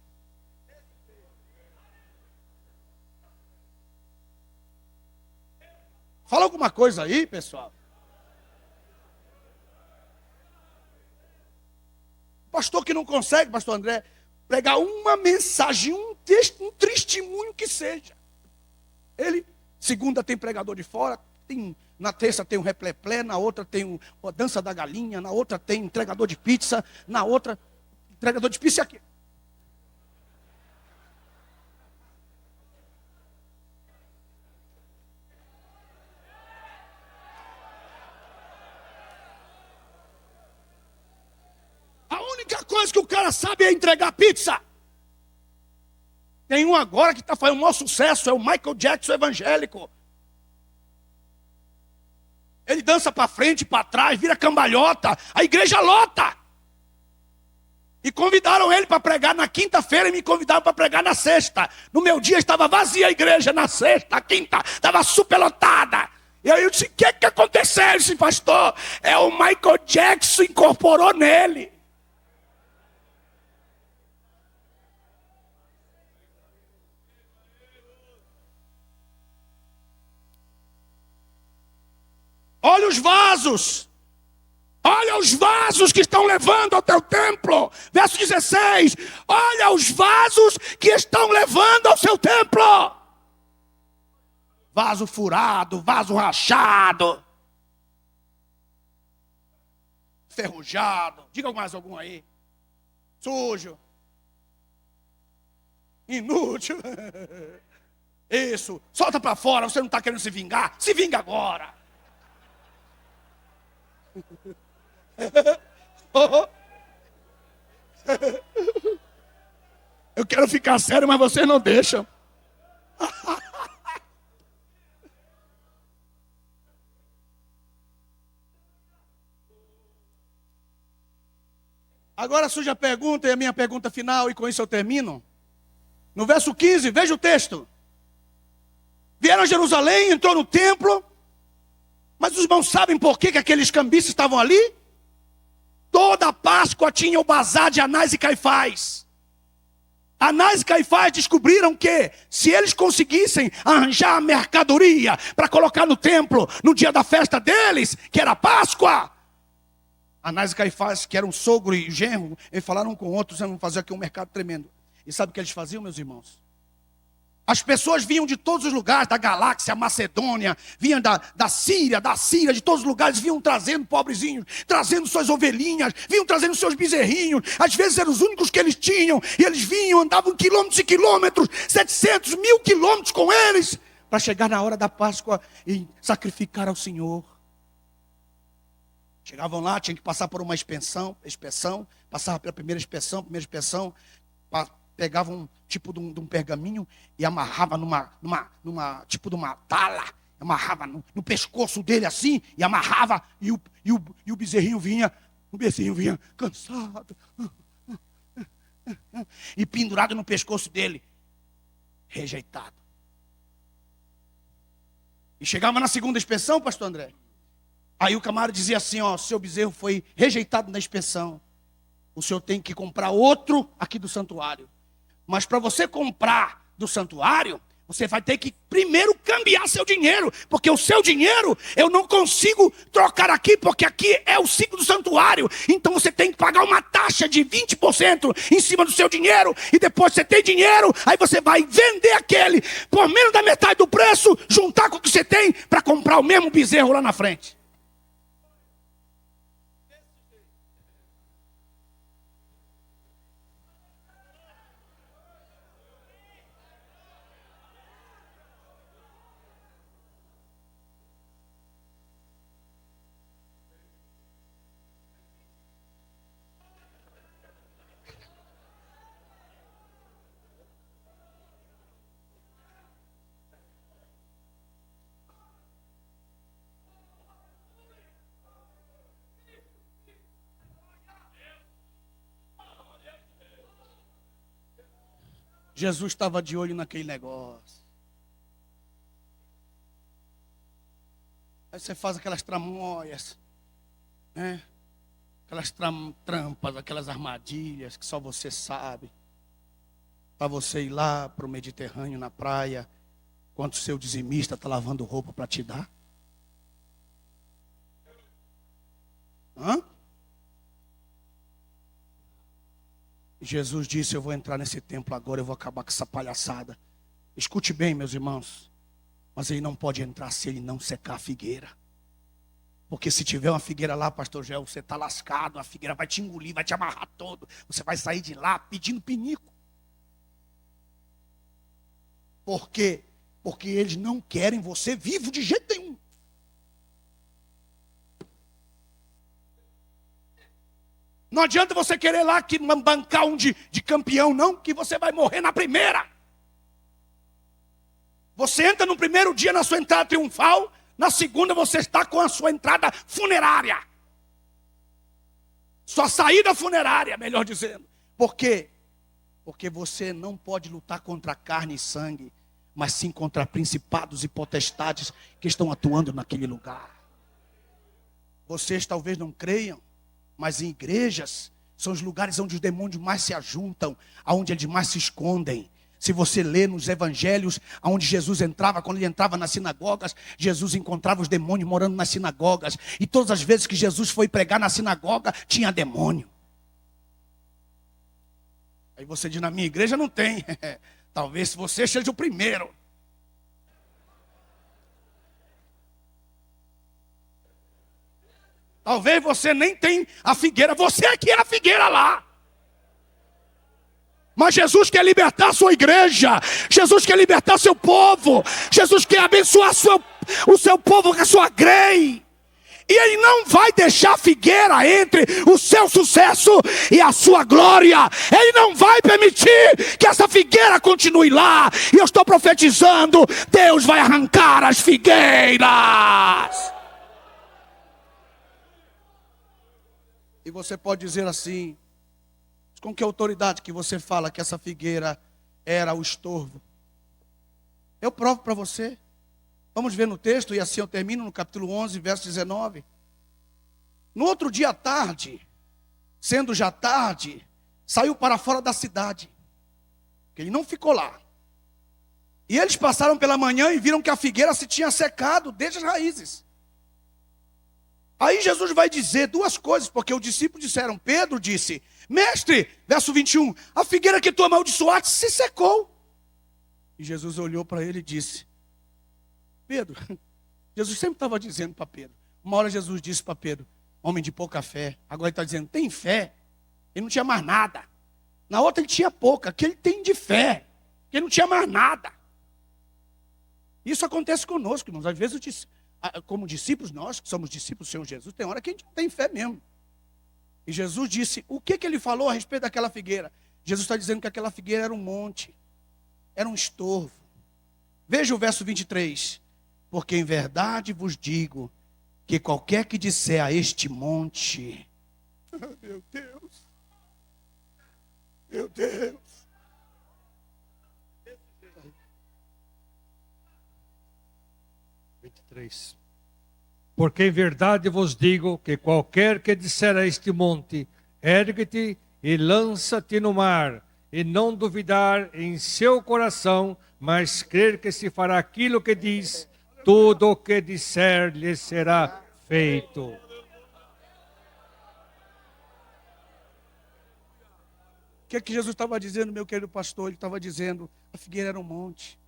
Fala alguma coisa aí, pessoal. Pastor que não consegue, pastor André, pregar uma mensagem, um texto, um testemunho que seja. Ele, segunda tem pregador de fora, na terça tem um repleplé, na outra tem a dança da galinha, na outra tem entregador de pizza, na outra, entregador de pizza aqui. A única coisa que o cara sabe é entregar pizza. Tem um agora que está fazendo um maior sucesso, é o Michael Jackson evangélico. Ele dança para frente, para trás, vira cambalhota, a igreja lota. E convidaram ele para pregar na quinta-feira e me convidaram para pregar na sexta. No meu dia estava vazia a igreja, na sexta, a quinta, estava superlotada. E aí eu disse, o que aconteceu? Eu disse, pastor, é o Michael Jackson incorporou nele. Olha os vasos. Olha os vasos que estão levando ao teu templo. Verso 16. Olha os vasos que estão levando ao seu templo. Vaso furado, vaso rachado, ferrujado. Diga mais algum aí. Sujo. Inútil. Isso. Solta para fora. Você não está querendo se vingar? Se vinga agora. Eu quero ficar sério, mas vocês não deixam. Agora surge a pergunta, e a minha pergunta final, e com isso eu termino. No verso 15, veja o texto. Vieram a Jerusalém, entrou no templo. Mas os irmãos sabem por que aqueles cambistas estavam ali? Toda a Páscoa tinha o bazar de Anás e Caifás. Anás e Caifás descobriram que se eles conseguissem arranjar a mercadoria para colocar no templo no dia da festa deles, que era Páscoa, Anás e Caifás, que eram sogro e genro, eles falaram um com outros, vamos fazer aqui um mercado tremendo. E sabe o que eles faziam, meus irmãos? As pessoas vinham de todos os lugares, da galáxia, Macedônia, vinham da Síria, de todos os lugares, vinham trazendo pobrezinhos, trazendo suas ovelhinhas, vinham trazendo seus bezerrinhos, às vezes eram os únicos que eles tinham, e eles vinham, andavam quilômetros e quilômetros, 700, 1000 quilômetros com eles, para chegar na hora da Páscoa e sacrificar ao Senhor. Chegavam lá, tinham que passar por uma inspeção, passava pela primeira inspeção, pegava um tipo de um pergaminho e amarrava numa tipo de uma tala, amarrava no pescoço dele assim, e amarrava, e o bezerrinho vinha cansado, e pendurado no pescoço dele, rejeitado. E chegava na segunda inspeção, pastor André, aí o camarada dizia assim, ó, seu bezerro foi rejeitado na inspeção, o senhor tem que comprar outro aqui do santuário. Mas para você comprar do santuário, Você vai ter que primeiro cambiar seu dinheiro, porque o seu dinheiro eu não consigo trocar aqui, porque aqui é o ciclo do santuário. Então você tem que pagar uma taxa de 20% em cima do seu dinheiro, e depois você tem dinheiro, aí você vai vender aquele por menos da metade do preço, juntar com o que você tem para comprar o mesmo bezerro lá na frente. Jesus estava de olho naquele negócio. Aí você faz aquelas tramóias, né? Aquelas trampas, aquelas armadilhas que só você sabe. Para você ir lá para o Mediterrâneo, na praia, enquanto o seu dizimista está lavando roupa para te dar. Hã? Jesus disse: eu vou entrar nesse templo agora, eu vou acabar com essa palhaçada. Escute bem, meus irmãos, mas ele não pode entrar se ele não secar a figueira. Porque se tiver uma figueira lá, pastor Gel, você está lascado, a figueira vai te engolir, vai te amarrar todo. Você vai sair de lá pedindo pinico. Por quê? Porque eles não querem você vivo de jeito nenhum. Não adianta você querer lá que bancar um de campeão, não, que você vai morrer na primeira. Você entra no primeiro dia na sua entrada triunfal, na segunda você está com a sua entrada funerária. Sua saída funerária, melhor dizendo. Por quê? Porque você não pode lutar contra carne e sangue, mas sim contra principados e potestades que estão atuando naquele lugar. Vocês talvez não creiam, mas em igrejas são os lugares onde os demônios mais se ajuntam, onde eles mais se escondem. Se você lê nos evangelhos, onde Jesus entrava, quando ele entrava nas sinagogas, Jesus encontrava os demônios morando nas sinagogas. E todas as vezes que Jesus foi pregar na sinagoga, tinha demônio. Aí você diz: na minha igreja não tem. Talvez você seja o primeiro. Talvez você nem tenha a figueira, você é que é a figueira lá. Mas Jesus quer libertar a sua igreja. Jesus quer libertar seu povo. Jesus quer abençoar o seu povo com a sua grei. E Ele não vai deixar a figueira entre o seu sucesso e a sua glória. Ele não vai permitir que essa figueira continue lá. E eu estou profetizando: Deus vai arrancar as figueiras. E você pode dizer assim: com que autoridade que você fala que essa figueira era o estorvo? Eu provo para você. Vamos ver no texto, e assim eu termino no capítulo 11, verso 19. No outro dia à tarde, sendo já tarde, saiu para fora da cidade. Ele não ficou lá. E eles passaram pela manhã e viram que a figueira se tinha secado desde as raízes. Aí Jesus vai dizer duas coisas, porque os discípulos disseram, Pedro disse: mestre, verso 21, a figueira que tu amaldiçoaste se secou. E Jesus olhou para ele e disse: Pedro, Jesus sempre estava dizendo para Pedro. Uma hora Jesus disse para Pedro: homem de pouca fé. Agora ele está dizendo: tem fé. Ele não tinha mais nada. Na outra ele tinha pouca, que ele tem de fé, que ele não tinha mais nada. Isso acontece conosco, irmãos. Às vezes, como discípulos, nós que somos discípulos do Senhor Jesus, tem hora que a gente não tem fé mesmo. E Jesus disse: o que ele falou a respeito daquela figueira? Jesus está dizendo que aquela figueira era um monte, era um estorvo. Veja o verso 23. Porque em verdade vos digo que qualquer que disser a este monte... Meu Deus! Meu Deus! Porque em verdade vos digo que qualquer que disser a este monte, ergue-te e lança-te no mar, e não duvidar em seu coração, mas crer que se fará aquilo que diz, tudo o que disser lhe será feito. O que Jesus estava dizendo, meu querido pastor? Ele estava dizendo, a figueira era um monte.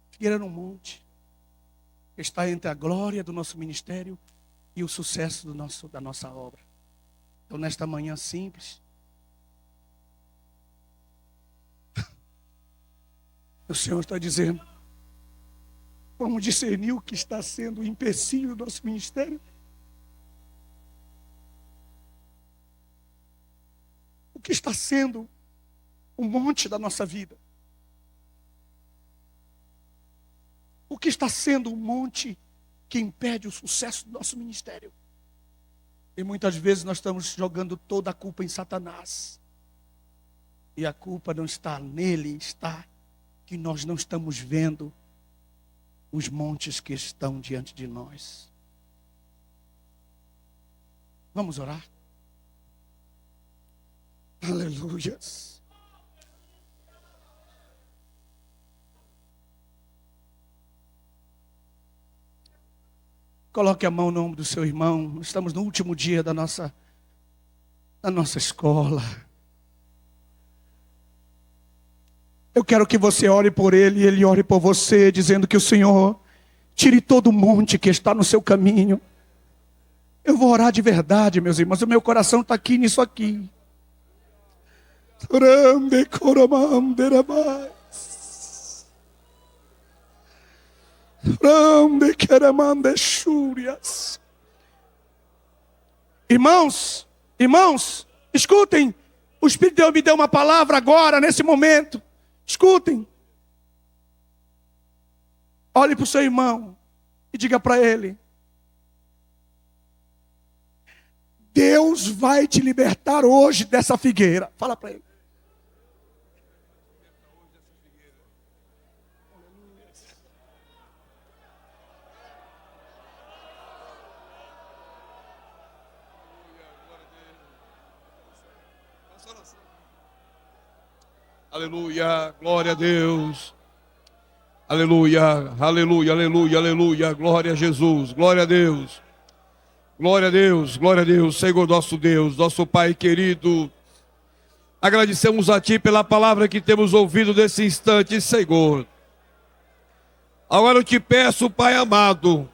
A figueira era um monte. Está entre a glória do nosso ministério e o sucesso da nossa obra. Então, nesta manhã simples, o Senhor está dizendo, vamos discernir o que está sendo o empecilho do nosso ministério. O que está sendo o monte da nossa vida? O que está sendo o monte que impede o sucesso do nosso ministério? E muitas vezes nós estamos jogando toda a culpa em Satanás. E a culpa não está nele, está que nós não estamos vendo os montes que estão diante de nós. Vamos orar? Aleluias. Coloque a mão no ombro do seu irmão. Estamos no último dia da nossa escola. Eu quero que você ore por ele e ele ore por você, dizendo que o Senhor tire todo o monte que está no seu caminho. Eu vou orar de verdade, meus irmãos. O meu coração está aqui nisso aqui. Irmãos, escutem. O Espírito de Deus me deu uma palavra agora, nesse momento. Escutem. Olhe para o seu irmão e diga para ele: Deus vai te libertar hoje dessa figueira. Fala para ele. Aleluia, glória a Deus. Aleluia, aleluia, aleluia, aleluia. Glória a Jesus, glória a Deus. Glória a Deus, glória a Deus. Senhor nosso Deus, nosso Pai querido, agradecemos a Ti pela palavra que temos ouvido nesse instante, Senhor. Agora eu te peço, Pai amado,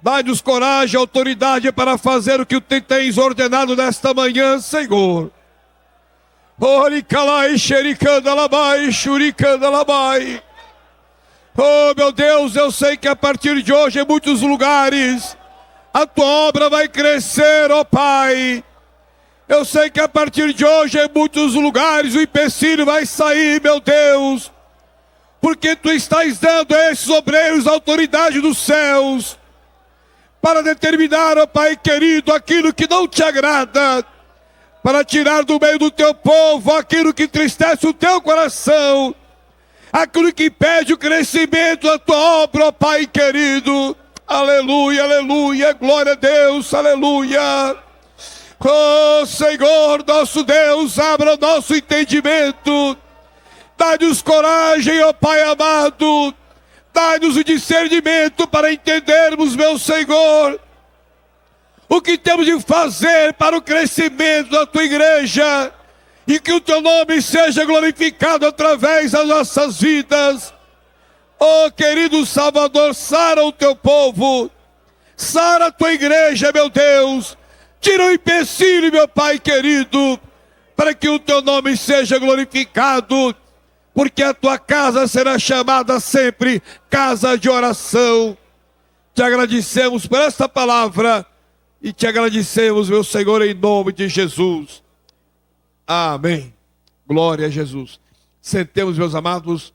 dai-nos coragem e autoridade para fazer o que Tu tens ordenado nesta manhã, Senhor. Oricalai, xericandalabai, xuricandalabai. Oh, meu Deus, eu sei que a partir de hoje, em muitos lugares, a Tua obra vai crescer, ó Pai. Eu sei que a partir de hoje, em muitos lugares, o empecilho vai sair, meu Deus. Porque Tu estás dando a esses obreiros a autoridade dos céus para determinar, ó Pai querido, aquilo que não Te agrada, para tirar do meio do Teu povo aquilo que entristece o Teu coração, aquilo que impede o crescimento da Tua obra, ó Pai querido. Aleluia, aleluia, glória a Deus, aleluia. Oh Senhor, nosso Deus, abra o nosso entendimento, dá-nos coragem, ó Pai amado, dá-nos o discernimento para entendermos, meu Senhor, o que temos de fazer para o crescimento da Tua igreja, e que o Teu nome seja glorificado através das nossas vidas. Oh querido Salvador, sara o Teu povo, sara a Tua igreja, meu Deus, tira o empecilho, meu Pai querido, para que o Teu nome seja glorificado, porque a Tua casa será chamada sempre casa de oração. Te agradecemos por esta palavra e Te agradecemos, meu Senhor, em nome de Jesus. Amém. Glória a Jesus. Sentemos, meus amados.